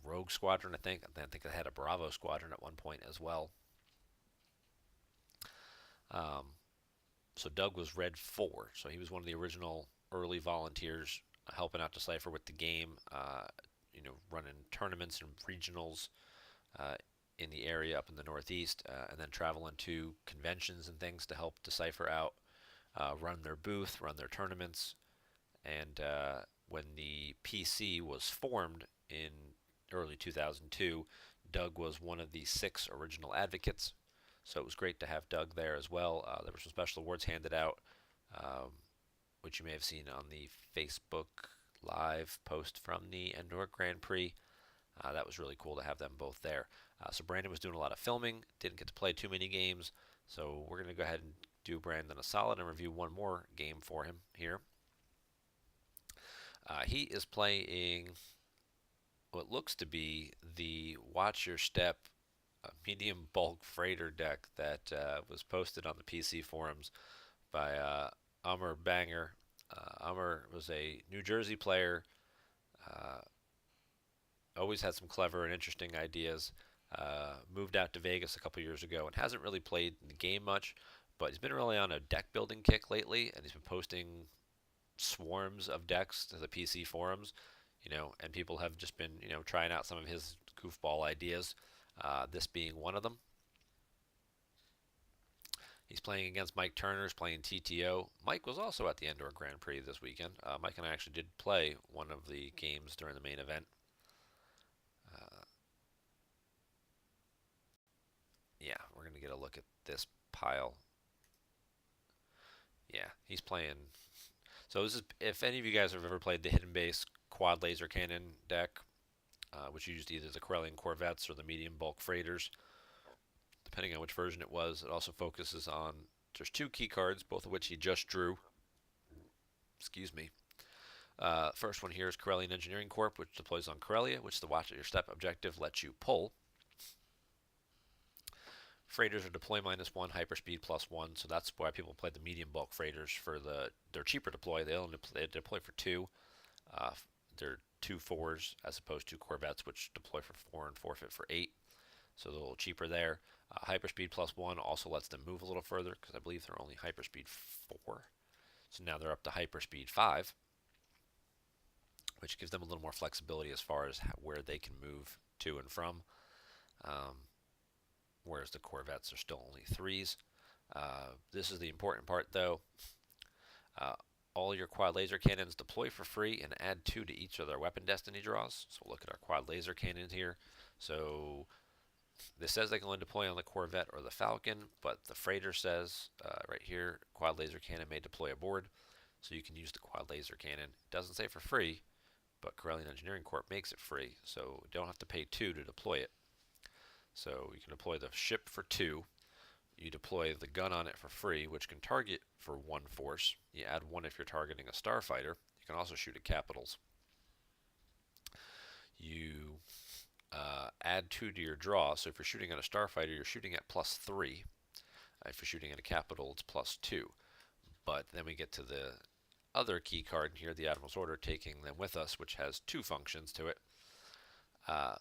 Rogue Squadron, I think. And then I think they had a Bravo Squadron at one point as well. Um, so Doug was Red 4. So he was one of the original early volunteers helping out Decipher with the game, running tournaments and regionals uh, in the area up in the Northeast, and then traveling to conventions and things to help Decipher out, run their booth, run their tournaments. And when the PC was formed in early 2002, Doug was one of the 6 original advocates. So it was great to have Doug there as well. There were some special awards handed out, um, which you may have seen on the Facebook Live post from the Endor Grand Prix. That was really cool to have them both there. So Brandon was doing a lot of filming, didn't get to play too many games. So we're going to go ahead and do Brandon a solid and review one more game for him here. He is playing what looks to be the Watch Your Step medium bulk freighter deck that was posted on the PC forums by Amr Banger. Amr was a New Jersey player, uh, always had some clever and interesting ideas. Moved out to Vegas a couple years ago and hasn't really played the game much, but he's been really on a deck building kick lately, and he's been posting swarms of decks to the PC forums, and people have just been, trying out some of his goofball ideas, this being one of them. He's playing against Mike Turner, who's playing TTO. Mike was also at the Endor Grand Prix this weekend. Mike and I actually did play one of the games during the main event. Yeah, we're going to get a look at this pile. Yeah, he's playing. So this is, if any of you guys have ever played the Hidden Base Quad Laser Cannon deck, which used either the Corellian Corvettes or the medium bulk freighters, depending on which version it was. It also focuses on, there's 2 key cards, both of which he just drew. Excuse me. First one here is Corellian Engineering Corp, which deploys on Corellia, which the Watch at Your Step objective lets you pull. Freighters are deploy -1, hyperspeed +1, so that's why people play the medium bulk freighters for they're cheaper deploy. They deploy for 2. They're 2 4s as opposed to Corvettes, which deploy for 4 and forfeit for 8. So they're a little cheaper there. Hyperspeed +1 also lets them move a little further because I believe they're only hyperspeed 4. So now they're up to hyperspeed 5, which gives them a little more flexibility as far as where they can move to and from. Whereas the Corvettes are still only 3s. This is the important part, though. All your quad laser cannons deploy for free and add 2 to each of their weapon destiny draws. So we'll look at our quad laser cannons here. So this says they can only deploy on the Corvette or the Falcon, but the freighter says right here, quad laser cannon may deploy aboard. So you can use the quad laser cannon. It doesn't say for free, but Corellian Engineering Corp makes it free, so you don't have to pay 2 to deploy it. So you can deploy the ship for 2. You deploy the gun on it for free, which can target for 1 force. You add 1 if you're targeting a starfighter. You can also shoot at capitals. You add 2 to your draw. So if you're shooting at a starfighter, you're shooting at +3. If you're shooting at a capital, it's +2. But then we get to the other key card here, the Admiral's Order, taking them with us, which has 2 functions to it.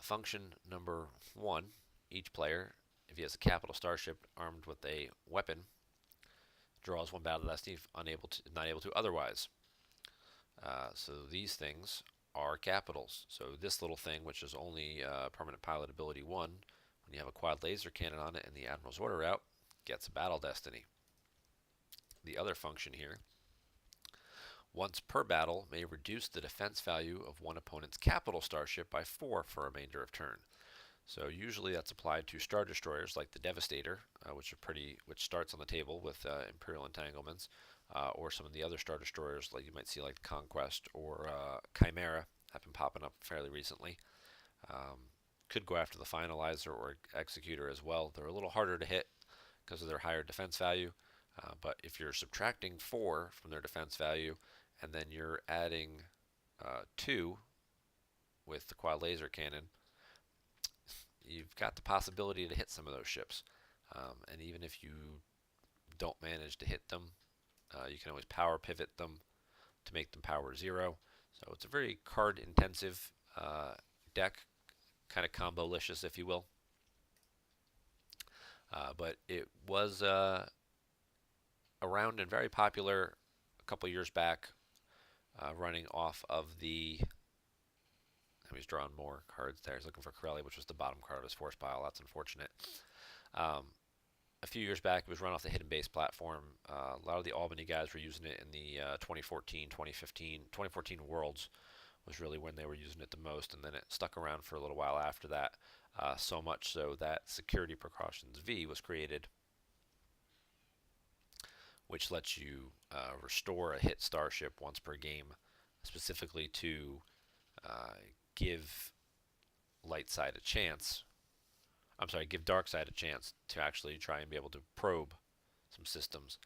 Function number 1, each player, if he has a capital starship armed with a weapon, draws 1 battle destiny, not able to otherwise. So these things are capitals. So this little thing, which is only permanent pilot ability 1, when you have a quad laser cannon on it and the Admiral's Order out, gets a battle destiny. The other function here, once per battle, may reduce the defense value of one opponent's capital starship by 4 for a remainder of turn. So usually that's applied to Star Destroyers like the Devastator, which starts on the table with Imperial Entanglements, or some of the other Star Destroyers like you might see like Conquest or Chimera have been popping up fairly recently. Could go after the Finalizer or Executor as well. They're a little harder to hit because of their higher defense value, But if you're subtracting 4 from their defense value, and then you're adding 2 with the quad laser cannon, you've got the possibility to hit some of those ships. And even if you don't manage to hit them, you can always power pivot them to make them power 0. So it's a very card intensive deck, kind of combo-licious, if you will. But it was around and very popular a couple years back, running off of the. He's drawing more cards there. He's looking for Corelli, which was the bottom card of his force pile. That's unfortunate. A few years back, it was run off the Hidden Base platform. A lot of the Albany guys were using it in the 2014, 2015, 2014 Worlds was really when they were using it the most, and then it stuck around for a little while after that. So much so that Security Precautions V was created, which lets you restore a hit starship once per game, specifically to give light side a chance. Give dark side a chance to actually try and be able to probe some systems.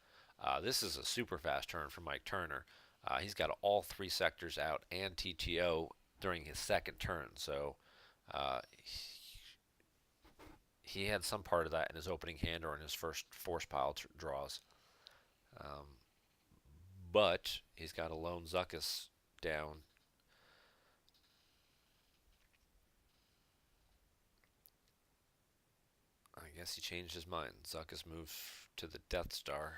This is a super fast turn for Mike Turner. He's got all 3 sectors out and TTO during his second turn, so he had some part of that in his opening hand or in his first force pile draws. But he's got a lone Zuckuss down. I guess he changed his mind. Zuckuss moved to the Death Star.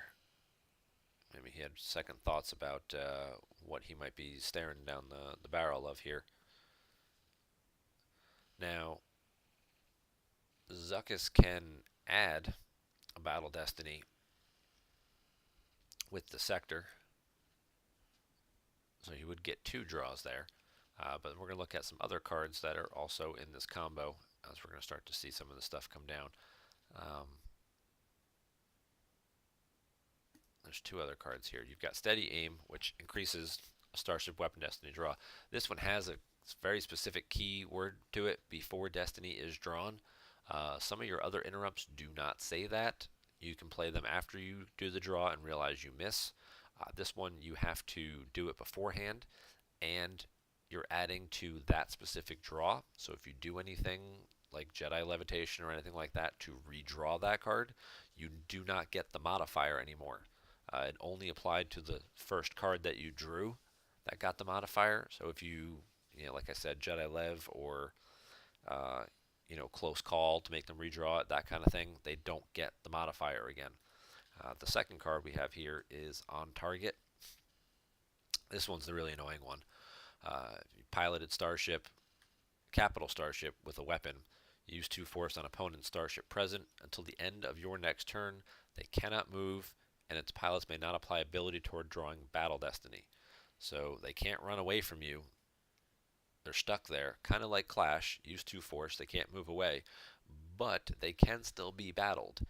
Maybe he had second thoughts about what he might be staring down the barrel of here. Now, Zuckuss can add a Battle Destiny with the sector, so he would get 2 draws there. But we're going to look at some other cards that are also in this combo as we're going to start to see some of the stuff come down. There's 2 other cards here. You've got Steady Aim, which increases a Starship Weapon Destiny draw. This one has a very specific keyword to it before Destiny is drawn. Some of your other interrupts do not say that. You can play them after you do the draw and realize you miss. This one you have to do it beforehand, and you're adding to that specific draw. So if you do anything like Jedi Levitation or anything like that to redraw that card, you do not get the modifier anymore. It only applied to the first card that you drew that got the modifier. So if you like I said, Jedi Lev or close call to make them redraw it, that kind of thing, they don't get the modifier again. The second card we have here is On Target. This one's the really annoying one. Piloted starship, capital starship with a weapon. Use 2 force on opponent's starship present until the end of your next turn. They cannot move, and its pilots may not apply ability toward drawing Battle Destiny. So they can't run away from you. They're stuck there, kind of like Clash. Use 2 force. They can't move away, but they can still be battled.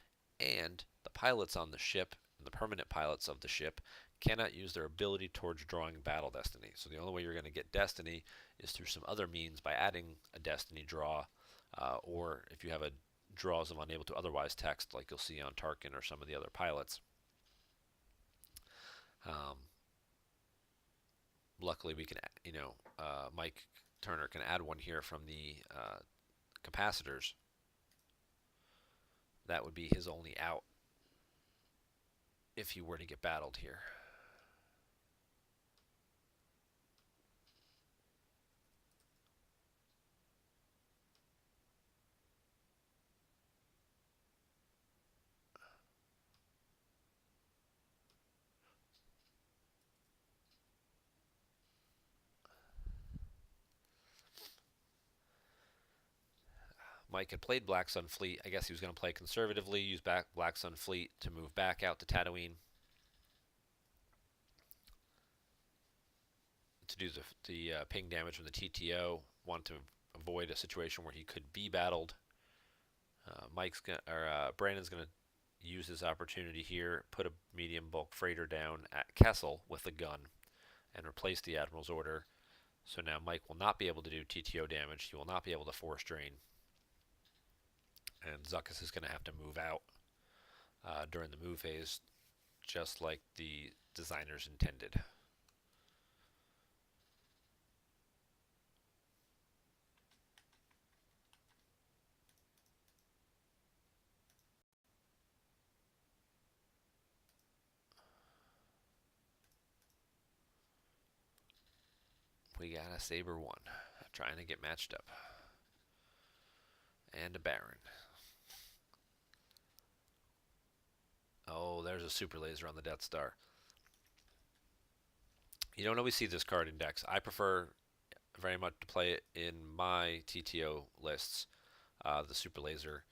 And the pilots on the ship, the permanent pilots of the ship, cannot use their ability towards drawing Battle Destiny. So the only way you're going to get Destiny is through some other means by adding a Destiny draw, or if you have a draws of unable to otherwise text, like you'll see on Tarkin or some of the other pilots. Luckily, we can, Mike Turner can add one here from the capacitors. That would be his only out if he were to get battled here. Mike had played Black Sun Fleet. I guess he was going to play conservatively, use Black Sun Fleet to move back out to Tatooine to do the ping damage from the TTO. Want to avoid a situation where he could be battled. Brandon's going to use this opportunity here, put a medium bulk freighter down at Kessel with a gun, and replace the Admiral's order. So now Mike will not be able to do TTO damage. He will not be able to force drain. And Zuckuss is going to have to move out during the move phase just like the designers intended. We got a Saber 1 trying to get matched up. And a Baron. Oh, there's a super laser on the Death Star. You don't always see this card in decks. I prefer very much to play it in my TTO lists. The super laser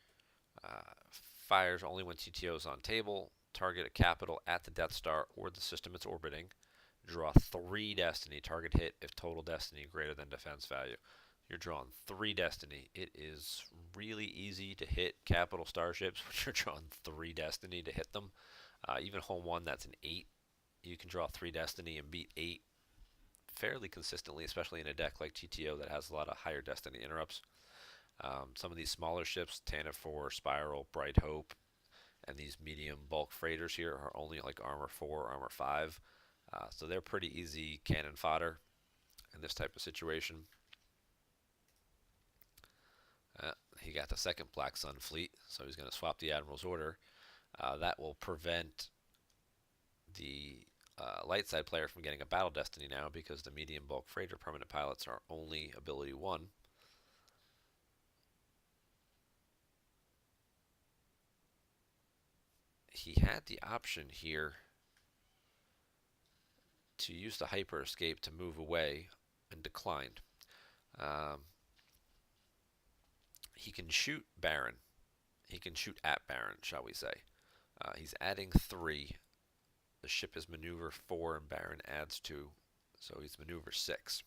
fires only when TTO is on table. Target a capital at the Death Star or the system it's orbiting. Draw 3 destiny. Target hit if total destiny greater than defense value. You're drawing 3 destiny. It is really easy to hit capital starships when you're drawing 3 destiny to hit them. Even home 1, that's an 8. You can draw 3 destiny and beat 8 fairly consistently, especially in a deck like TTO that has a lot of higher destiny interrupts. Some of these smaller ships, Tana 4, Spiral, Bright Hope, and these medium bulk freighters here are only like armor 4, armor 5. So they're pretty easy cannon fodder in this type of situation. He got the second Black Sun fleet, so he's going to swap the Admiral's order. That will prevent the light side player from getting a battle destiny now because the medium bulk freighter permanent pilots are only ability 1. He had the option here to use the hyper escape to move away and declined. He can shoot Baron. He can shoot at Baron, shall we say. He's adding 3. The ship is maneuver 4 and Baron adds 2. So he's maneuver 6.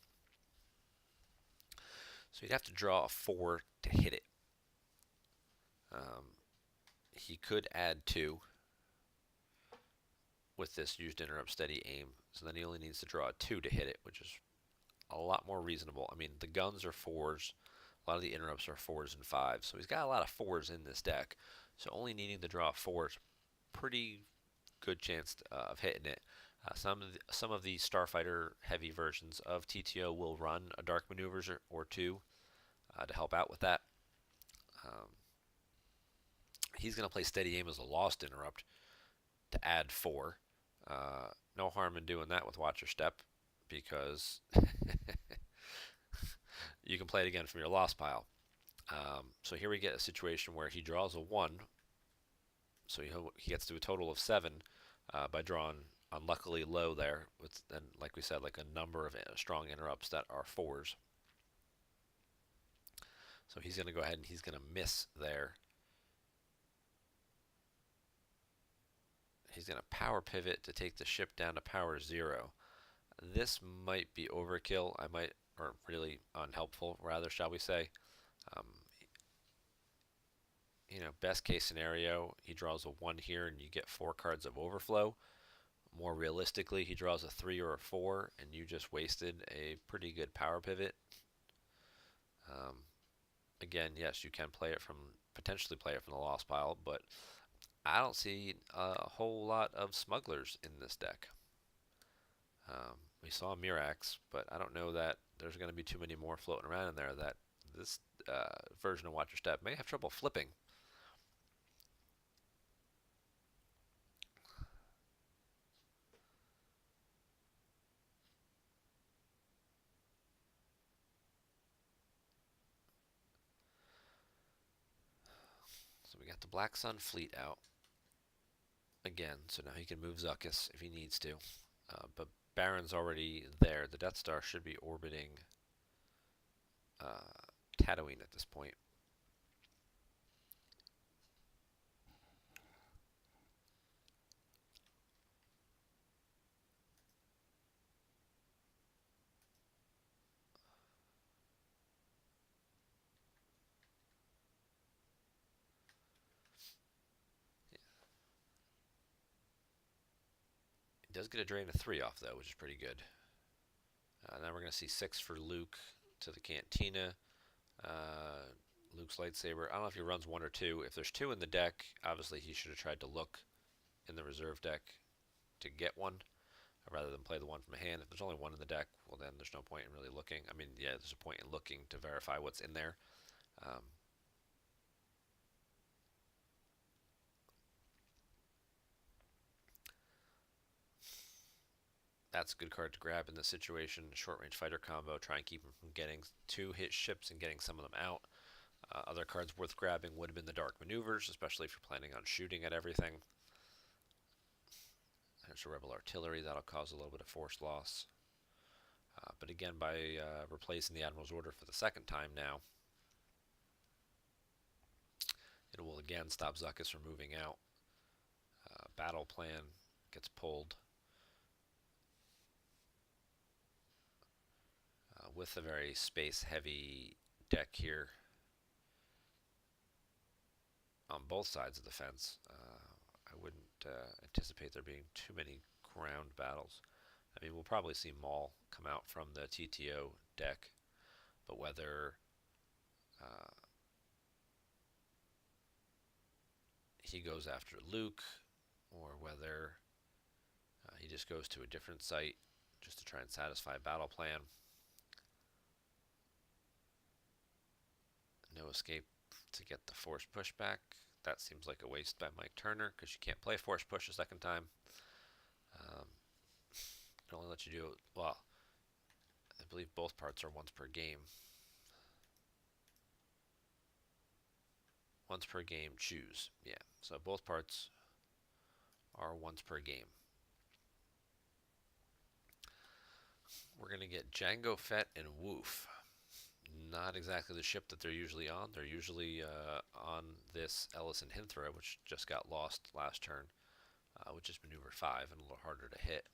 So he'd have to draw a 4 to hit it. He could add 2 with this used interrupt steady aim. So then he only needs to draw a 2 to hit it, which is a lot more reasonable. I mean, the guns are 4s. A lot of the interrupts are 4s and 5s. So he's got a lot of 4s in this deck. So only needing to draw 4 is pretty good chance of hitting it. Some of the Starfighter heavy versions of TTO will run a Dark Maneuvers or 2 to help out with that. He's going to play Steady Aim as a lost interrupt to add 4. No harm in doing that with Watch Your Step because you can play it again from your lost pile. So here we get a situation where he draws a 1. So he gets to a total of 7 by drawing unluckily low there with, and like we said, like a number of strong interrupts that are 4s. So he's going to go ahead and he's going to miss there. He's going to power pivot to take the ship down to power 0. This might be overkill. Or really unhelpful, rather, shall we say. Best case scenario, he draws a 1 here and you get 4 cards of overflow. More realistically, he draws a 3 or a 4 and you just wasted a pretty good power pivot. Again, yes, you can potentially play it from the lost pile, but I don't see a whole lot of smugglers in this deck. We saw Mirax, but I don't know that there's going to be too many more floating around in there that this version of Watch Your Step may have trouble flipping. So we got the Black Sun fleet out again, so now he can move Zuckuss if he needs to. But Baron's already there. The Death Star should be orbiting Tatooine at this point. He does get a drain of 3 off though, which is pretty good. Now we're going to see 6 for Luke to the Cantina. Luke's lightsaber. I don't know if he runs 1 or 2. If there's 2 in the deck, obviously he should have tried to look in the reserve deck to get one rather than play the one from hand. If there's only one in the deck, well, then there's no point in really looking. I mean, yeah, there's a point in looking to verify what's in there. Um, that's a good card to grab in this situation. Short range fighter combo, try and keep him from getting 2-hit ships and getting some of them out. Other cards worth grabbing would have been the Dark Maneuvers, especially if you're planning on shooting at everything. There's a Rebel Artillery, that'll cause a little bit of force loss. But again, by replacing the Admiral's Order for the second time now, it will again stop Zuckuss from moving out. Battle Plan gets pulled. With a very space-heavy deck here on both sides of the fence, I wouldn't anticipate there being too many ground battles. I mean, we'll probably see Maul come out from the TTO deck, but whether he goes after Luke or whether he just goes to a different site just to try and satisfy Battle Plan. No escape to get the force pushback. That seems like a waste by Mike Turner because you can't play force push a second time. It only lets you do it, well, I believe both parts are once per game. Once per game, choose. Yeah, so both parts are once per game. We're going to get Jango Fett and Woof. Not exactly the ship that they're usually on. They're usually on this Ellison Hinthra, which just got lost last turn, which is maneuver 5 and a little harder to hit.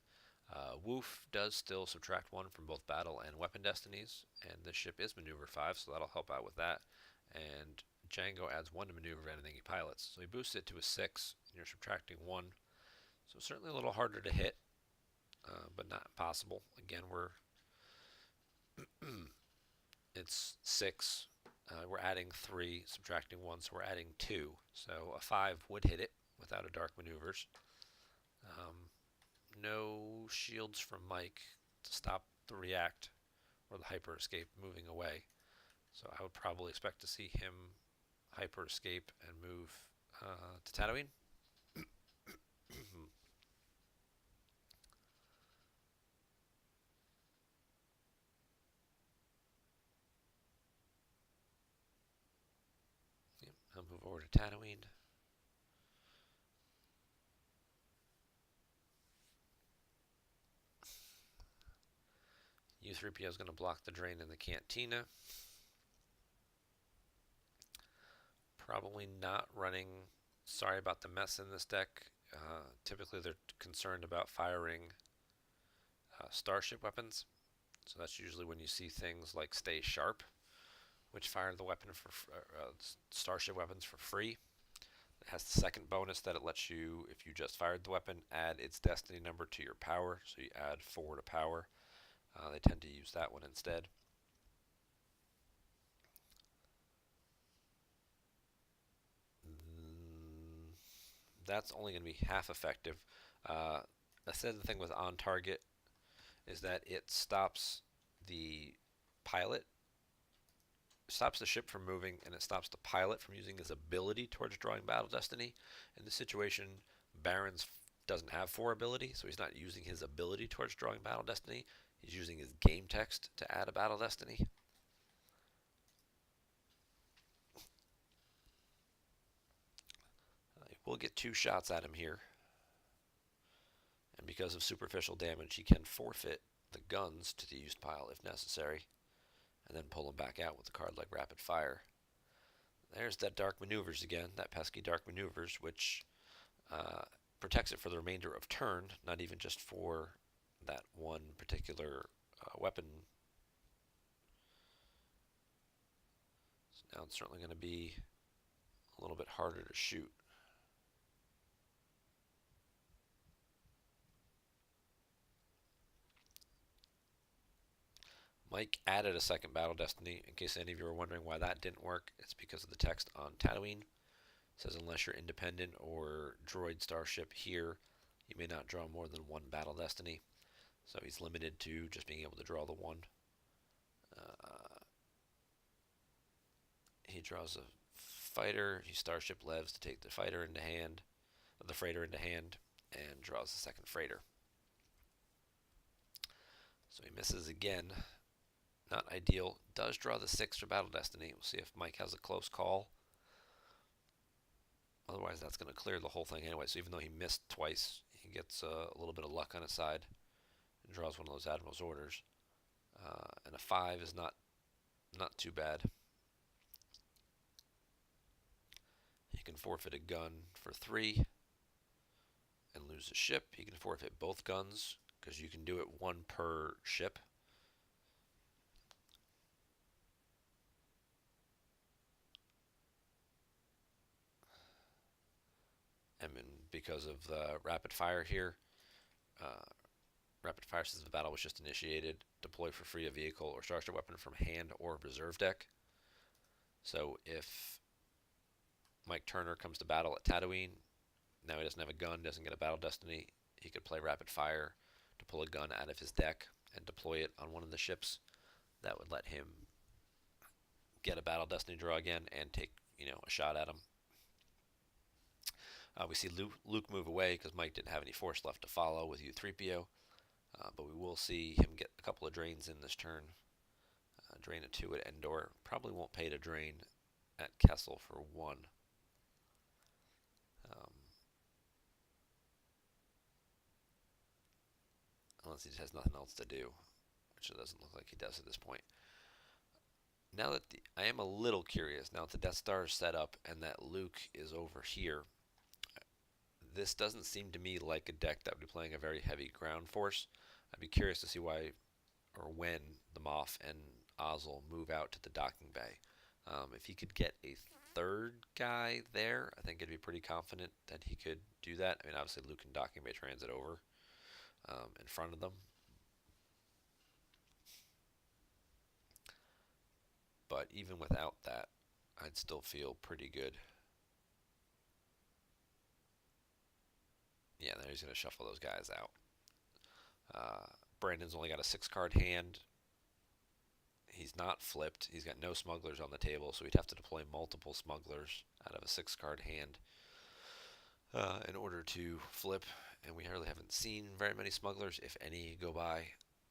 Woof does still subtract 1 from both battle and weapon destinies, and this ship is maneuver 5, so that'll help out with that. And Django adds 1 to maneuver anything he pilots. So he boosts it to a 6, and you're subtracting 1. So certainly a little harder to hit, but not impossible. Again, it's 6. We're adding 3, subtracting 1, so we're adding 2. So a 5 would hit it without a dark maneuvers. No shields from Mike to stop the react or the hyper escape moving away. So I would probably expect to see him hyper escape and move to Tatooine. Yep, I'll move over to Tatooine. U3PO is going to block the drain in the cantina. Probably not running. Sorry about the mess in this deck. Typically they're concerned about firing starship weapons. So that's usually when you see things like Stay Sharp, which fire the weapon for starship weapons for free. It has the second bonus that it lets you, if you just fired the weapon, add its destiny number to your power. So you add 4 to power. They tend to use that one instead. That's only going to be half effective. I said the thing with on target is that it stops the pilot, stops the ship from moving, and it stops the pilot from using his ability towards drawing battle destiny. In this situation, Barons doesn't have 4 ability, so he's not using his ability towards drawing battle destiny. He's using his game text to add a battle destiny. We'll get 2 shots at him here. And because of superficial damage, he can forfeit the guns to the used pile if necessary, and then pull them back out with a card like Rapid Fire. There's that Dark Maneuvers again, that pesky Dark Maneuvers, which protects it for the remainder of turn, not even just for that one particular weapon. So now it's certainly going to be a little bit harder to shoot. Mike added a second battle destiny. In case any of you are wondering why that didn't work, it's because of the text on Tatooine. It says unless you're independent or droid starship here, He may not draw more than one Battle Destiny, so he's limited to just being able to draw the one. Uh, he draws a fighter. He Starship Levs to take the fighter into hand, the freighter into hand, and draws the second freighter. So he misses again. Not ideal. Does draw the 6 for Battle Destiny. We'll see if Mike has a close call. Otherwise, that's going to clear the whole thing anyway. So even though he missed twice, he gets a little bit of luck on his side and draws one of those Admiral's Orders. And a 5 is not too bad. He can forfeit a gun for 3 and lose a ship. He can forfeit both guns because you can do it 1 per ship. And because of the rapid fire here, uh, rapid fire says the battle was just initiated. Deploy for free a vehicle or starship weapon from hand or reserve deck. So if Mike Turner comes to battle at Tatooine, now he doesn't have a gun, doesn't get a Battle Destiny, he could play rapid fire to pull a gun out of his deck and deploy it on one of the ships. That would let him get a Battle Destiny draw again and take a shot at him. We see Luke move away because Mike didn't have any force left to follow with U-3PO, but we will see him get a couple of drains in this turn. Drain a 2 at Endor. Probably won't pay to drain at Kessel for 1. Unless he just has nothing else to do, which it doesn't look like he does at this point. Now that I am a little curious, now that the Death Star is set up and that Luke is over here, this doesn't seem to me like a deck that would be playing a very heavy ground force. I'd be curious to see why or when the Moff and Ozzel move out to the docking bay. If he could get a third guy there, I think I'd be pretty confident that he could do that. I mean, obviously Luke and docking bay transit over in front of them. But even without that, I'd still feel pretty good. Yeah, then he's going to shuffle those guys out. Brandon's only got a 6-card hand. He's not flipped. He's got no smugglers on the table, so he'd have to deploy multiple smugglers out of a 6-card hand in order to flip. And we really haven't seen very many smugglers, if any, go by.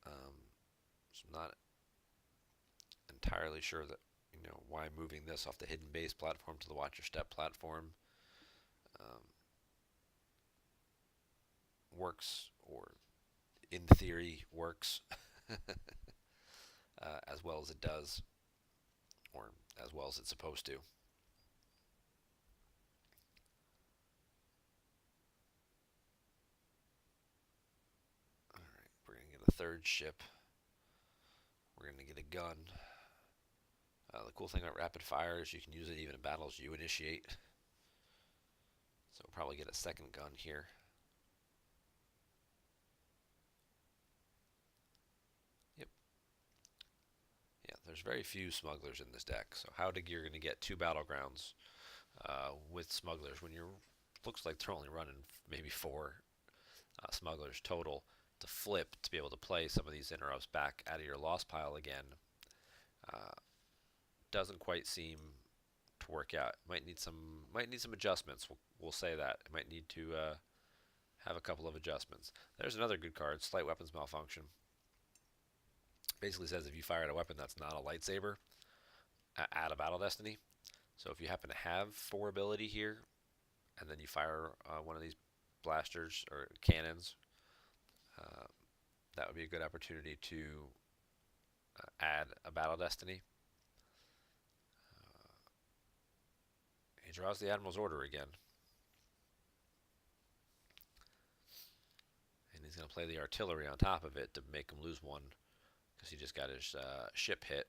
So I'm not entirely sure that why moving this off the hidden base platform to the watch your step platform works, or in theory works as well as it does, or as well as it's supposed to. Alright, we're going to get a third ship. We're going to get a gun. The cool thing about rapid fire is you can use it even in battles you initiate. So we'll probably get a second gun here. Yep. Yeah, there's very few smugglers in this deck. So how you're going to get 2 battlegrounds with smugglers when you're looks like they're only running maybe 4 smugglers total to flip to be able to play some of these interrupts back out of your loss pile again. Doesn't quite seem to work out. Might need some adjustments. We'll say that it might need to have a couple of adjustments. There's another good card, Slight Weapons Malfunction. Basically says if you fire at a weapon that's not a lightsaber, add a Battle Destiny. So if you happen to have 4 ability here, and then you fire one of these blasters or cannons, that would be a good opportunity to add a Battle Destiny. He draws the Admiral's Order again. And he's going to play the artillery on top of it to make him lose 1 because he just got his ship hit.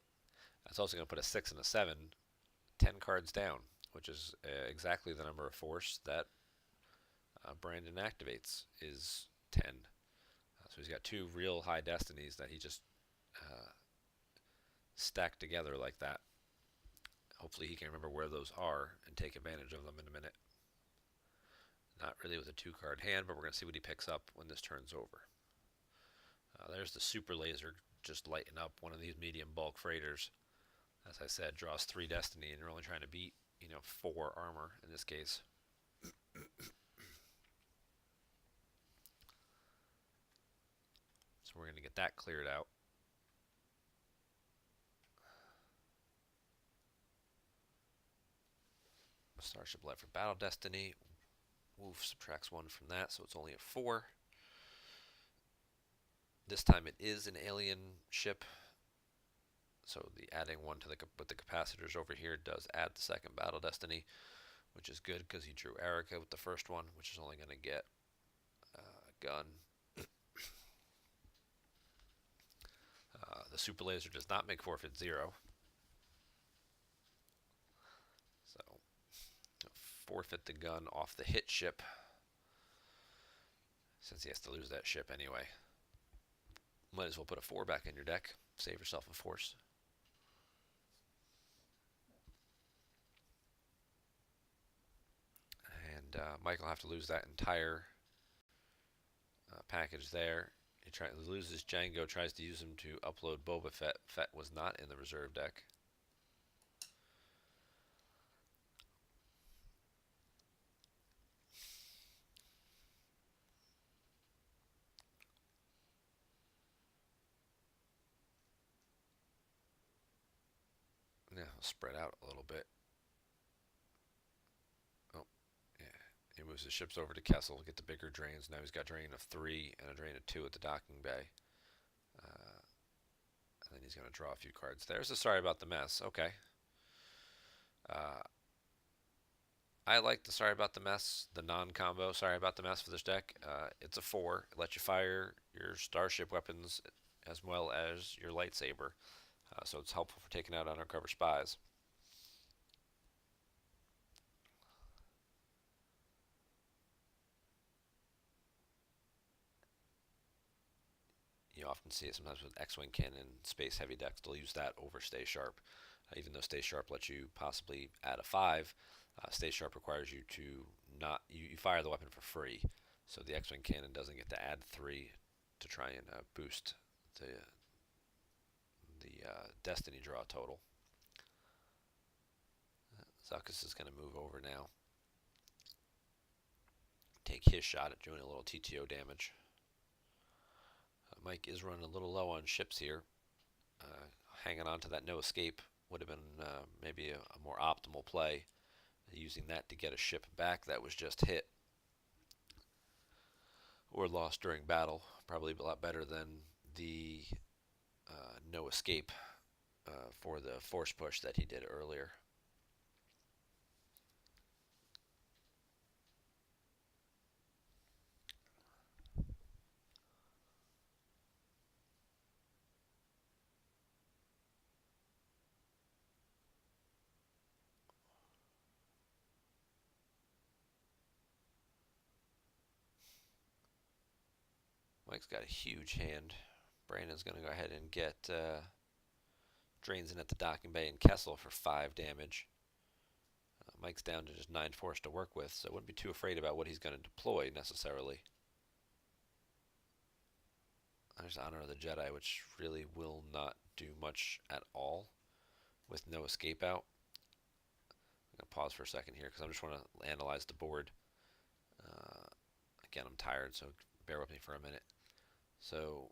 That's also going to put a 6 and a 7, 10 cards down, which is exactly the number of force that Brandon activates, is 10. So he's got 2 real high destinies that he just stacked together like that. Hopefully he can remember where those are and take advantage of them in a minute. Not really with a 2-card hand, but we're going to see what he picks up when this turns over. There's the super laser, just lighting up one of these medium bulk freighters. As I said, draws 3 destiny, and you're only trying to beat, 4 armor in this case. So we're going to get that cleared out. Starship left for battle destiny. Woof subtracts 1 from that, so it's only a 4. This time it is an alien ship, so the adding 1 to with the capacitors over here does add the second battle destiny, which is good because he drew Erica with the first one, which is only going to get a gun. The super laser does not make forfeit 0, so forfeit the gun off the hit ship, since he has to lose that ship anyway. Might as well put a 4 back in your deck, save yourself a force. And Mike will have to lose that entire package there. He loses Django, tries to use him to upload Boba Fett. Fett was not in the reserve deck. Yeah, I'll spread out a little bit. Oh, yeah. He moves his ships over to Kessel to get the bigger drains. Now he's got drain of 3 and a drain of 2 at the docking bay. And then he's going to draw a few cards. There's a sorry about the mess. Okay. I like the sorry about the mess, the non-combo sorry about the mess for this deck. It's a 4. It lets you fire your starship weapons as well as your lightsaber. So it's helpful for taking out undercover spies. You often see it sometimes with X-Wing cannon, space heavy decks. They'll use that over Stay Sharp. Even though Stay Sharp lets you possibly add a 5, Stay Sharp requires you to not you fire the weapon for free. So the X-Wing cannon doesn't get to add 3 to try and boost the Destiny draw total. Zuckuss is going to move over now. Take his shot at doing a little TTO damage. Mike is running a little low on ships here. Hanging on to that no escape would have been maybe a more optimal play. Using that to get a ship back that was just hit or lost during battle. Probably a lot better than the no escape for the force push that he did earlier. Mike's got a huge hand. Brandon's going to go ahead and get drains in at the docking bay and Kessel for 5 damage. Mike's down to just 9 force to work with, so I wouldn't be too afraid about what he's going to deploy necessarily. There's Honor of the Jedi, which really will not do much at all with no escape out. I'm going to pause for a second here because I just want to analyze the board. Again, I'm tired, so bear with me for a minute. So,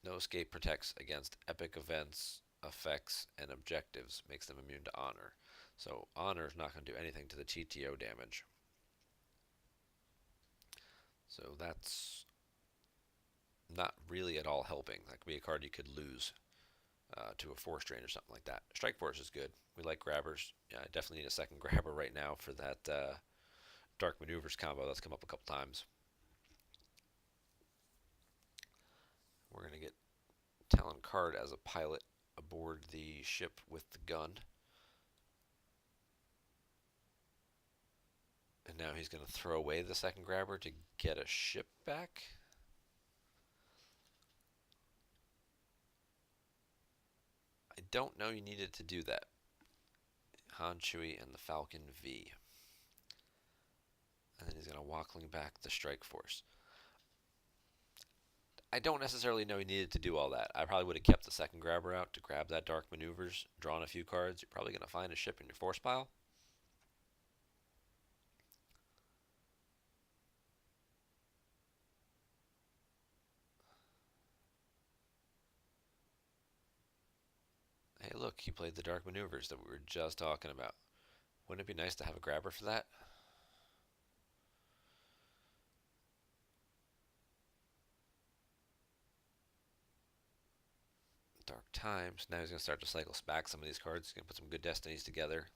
no escape protects against epic events, effects, and objectives, makes them immune to honor. So, honor is not going to do anything to the TTO damage. So, that's not really at all helping. That could be a card you could lose to a force drain or something like that. Strike Force is good. We like grabbers. Yeah, I definitely need a second grabber right now for that Dark Maneuvers combo that's come up a couple times. We're going to get Talon Card as a pilot aboard the ship with the gun. And now he's going to throw away the second grabber to get a ship back. I don't know you needed to do that. Han, Chewie, and the Falcon V. now wackling back the strike force. I don't necessarily know he needed to do all that. I probably would have kept the second grabber out to grab that dark maneuvers, drawn a few cards. You're probably going to find a ship in your force pile. Hey, look, he played the dark maneuvers that we were just talking about. Wouldn't it be nice to have a grabber for that? Dark Times. Now he's going to start to cycle back some of these cards. He's going to put some good destinies together.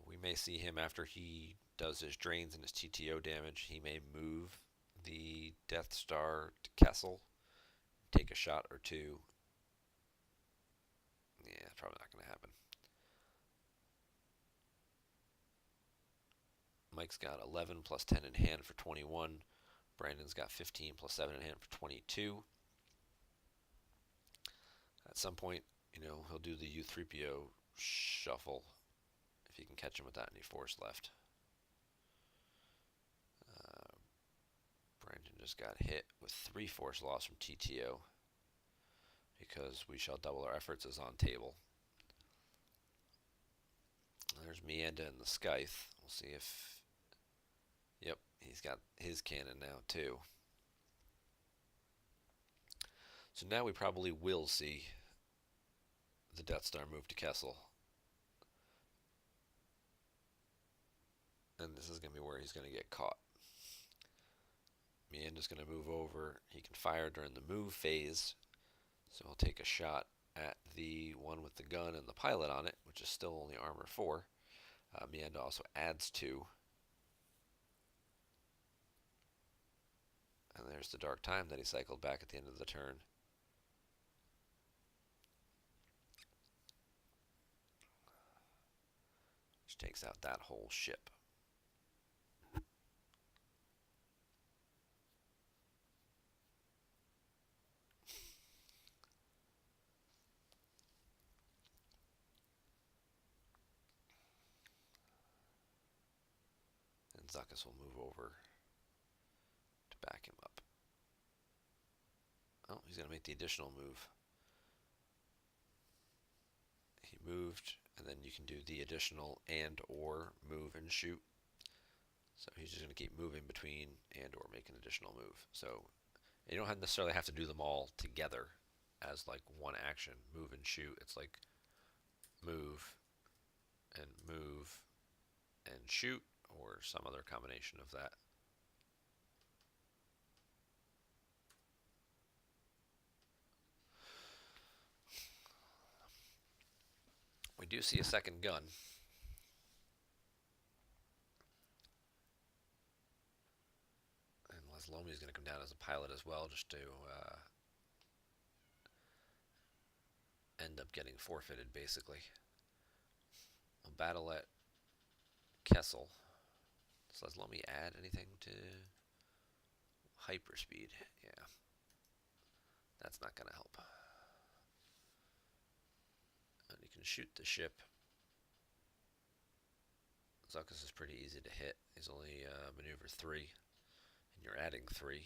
We may see him after he does his drains and his TTO damage. He may move the Death Star to Kessel, take a shot or two. Yeah, probably not going to happen. Mike's got 11 plus 10 in hand for 21. Brandon's got 15 plus 7 in hand for 22. At some point, he'll do the U3PO shuffle if you can catch him with that any force left. Brandon just got hit with 3 force loss from TTO because we shall double our efforts is on table. There's Mienda and the Scythe. We'll see if... Yep, he's got his cannon now too. So now we probably will see the Death Star move to Kessel. And this is going to be where he's going to get caught. Mienda's going to move over. He can fire during the move phase. So he'll take a shot at the one with the gun and the pilot on it, which is still only armor 4. Mienda also adds 2. And there's the Dark Time that he cycled back at the end of the turn. Which takes out that whole ship. And Zuckuss will move over to back him up. Oh, he's going to make the additional move. He moved, and then you can do the additional and or move and shoot. So he's just going to keep moving between and or make an additional move. So you don't necessarily have to do them all together as like one action, move and shoot. It's like move and shoot, or some other combination of that. We do see a second gun. And Leslomi is going to come down as a pilot as well, just to end up getting forfeited, basically. We'll battle at Kessel. Does Leslomi add anything to hyperspeed? Yeah. That's not going to help. And you can shoot the ship. Zuckuss is pretty easy to hit. He's only maneuver 3, and you're adding 3.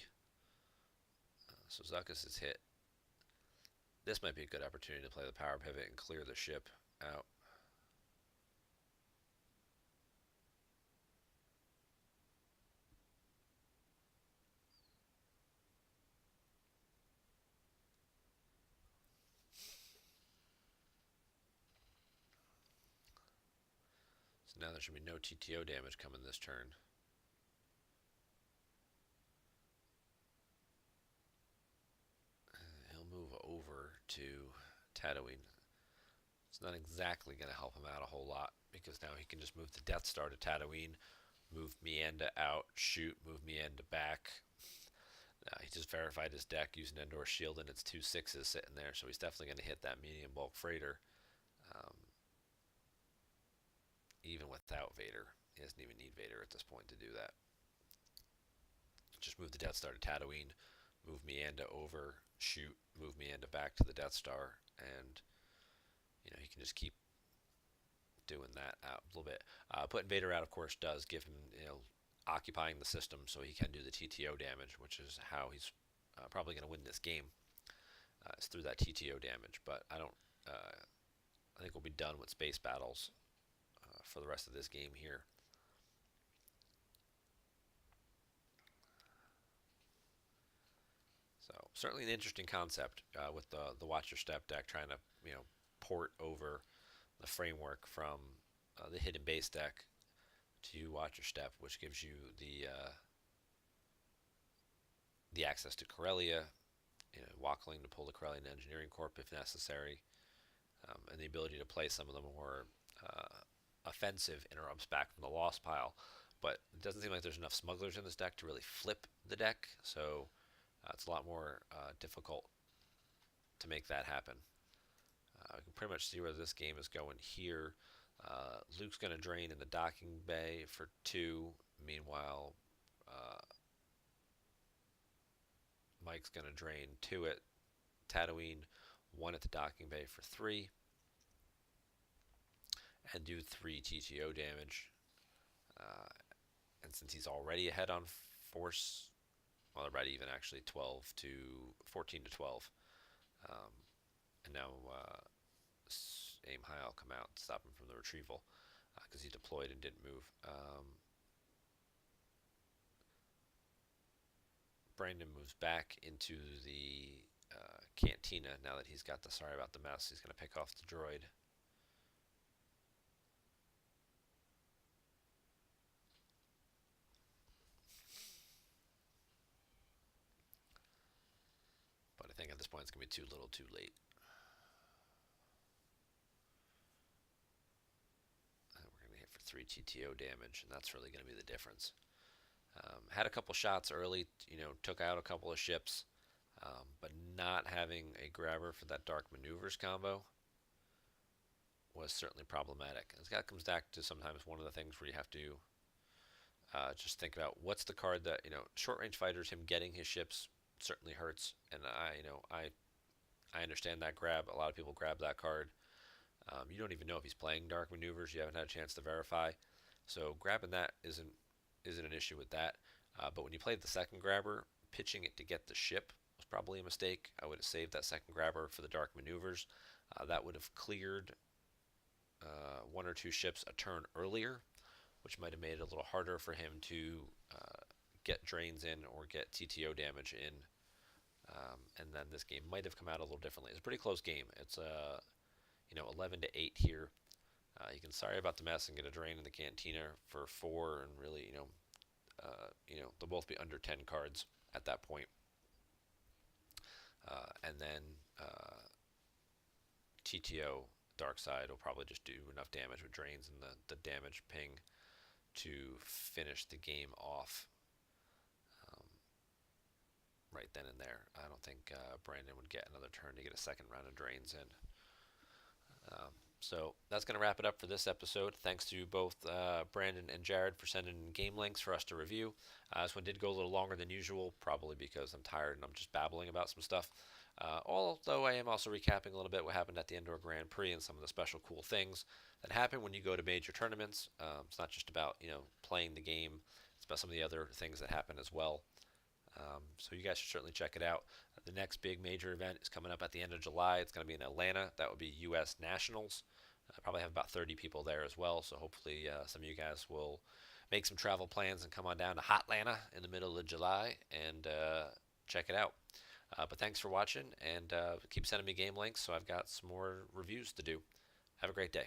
So Zuckuss is hit. This might be a good opportunity to play the power pivot and clear the ship out. So now there should be no TTO damage coming this turn. He'll move over to Tatooine. It's not exactly going to help him out a whole lot, because now he can just move the Death Star to Tatooine, move Mienda out, shoot, move Mienda back. He just verified his deck using Endor Shield, and it's 2 6s sitting there, so he's definitely going to hit that medium bulk freighter. Even without Vader. He doesn't even need Vader at this point to do that. Just move the Death Star to Tatooine, move Mienda over, shoot, move Mienda back to the Death Star, and he can just keep doing that out a little bit. Putting Vader out, of course, does give him, occupying the system so he can do the TTO damage, which is how he's probably going to win this game. Is through that TTO damage, but I don't. I think we'll be done with space battles for the rest of this game here. So certainly an interesting concept with the Watch Your Step deck, trying to port over the framework from the Hidden Base deck to Watch Your Step, which gives you the access to Corellia, Walkling to pull the Corellian Engineering Corp if necessary, and the ability to play some of the more offensive interrupts back from the lost pile. But it doesn't seem like there's enough smugglers in this deck to really flip the deck, so it's a lot more difficult to make that happen. You can pretty much see where this game is going here. Luke's going to drain in the docking bay for 2. Meanwhile, Mike's going to drain 2 at Tatooine, 1 at the docking bay for 3, and do 3 TTO damage. And since he's already ahead on force, well, they're about even actually, 14 to 12. And now Aim High will come out and stop him from the retrieval because he deployed and didn't move. Brandon moves back into the cantina now that he's got the sorry about the mess. He's going to pick off the droid. But I think at this point it's going to be too little too late. And we're going to hit for 3 TTO damage, and that's really going to be the difference. Had a couple shots early, took out a couple of ships, but not having a grabber for that Dark Maneuvers combo was certainly problematic. And that comes back to sometimes one of the things where you have to just think about what's the card that, short range fighters, him getting his ships certainly hurts, and I understand that grab. A lot of people grab that card. You don't even know if he's playing Dark Maneuvers. You haven't had a chance to verify, so grabbing that isn't an issue with that. But when you played the second grabber, pitching it to get the ship was probably a mistake. I would have saved that second grabber for the Dark Maneuvers. That would have cleared 1 or 2 ships a turn earlier, which might have made it a little harder for him to get drains in or get TTO damage in. And then this game might have come out a little differently. It's a pretty close game. It's 11 to 8 here. You can sorry about the mess and get a drain in the cantina for 4, and really, they'll both be under 10 cards at that point. And then TTO Dark Side will probably just do enough damage with drains and the damage ping to finish the game off right then and there. I don't think Brandon would get another turn to get a second round of drains in. So that's going to wrap it up for this episode. Thanks to both Brandon and Jared for sending game links for us to review. This one did go a little longer than usual, probably because I'm tired and I'm just babbling about some stuff. Although I am also recapping a little bit what happened at the Indoor Grand Prix and some of the special cool things that happen when you go to major tournaments. It's not just about playing the game. It's about some of the other things that happen as well. So you guys should certainly check it out. The next big major event is coming up at the end of July. It's going to be in Atlanta. That would be U.S. Nationals. I probably have about 30 people there as well, so hopefully some of you guys will make some travel plans and come on down to Hotlanta in the middle of July and check it out. But thanks for watching, and keep sending me game links so I've got some more reviews to do. Have a great day.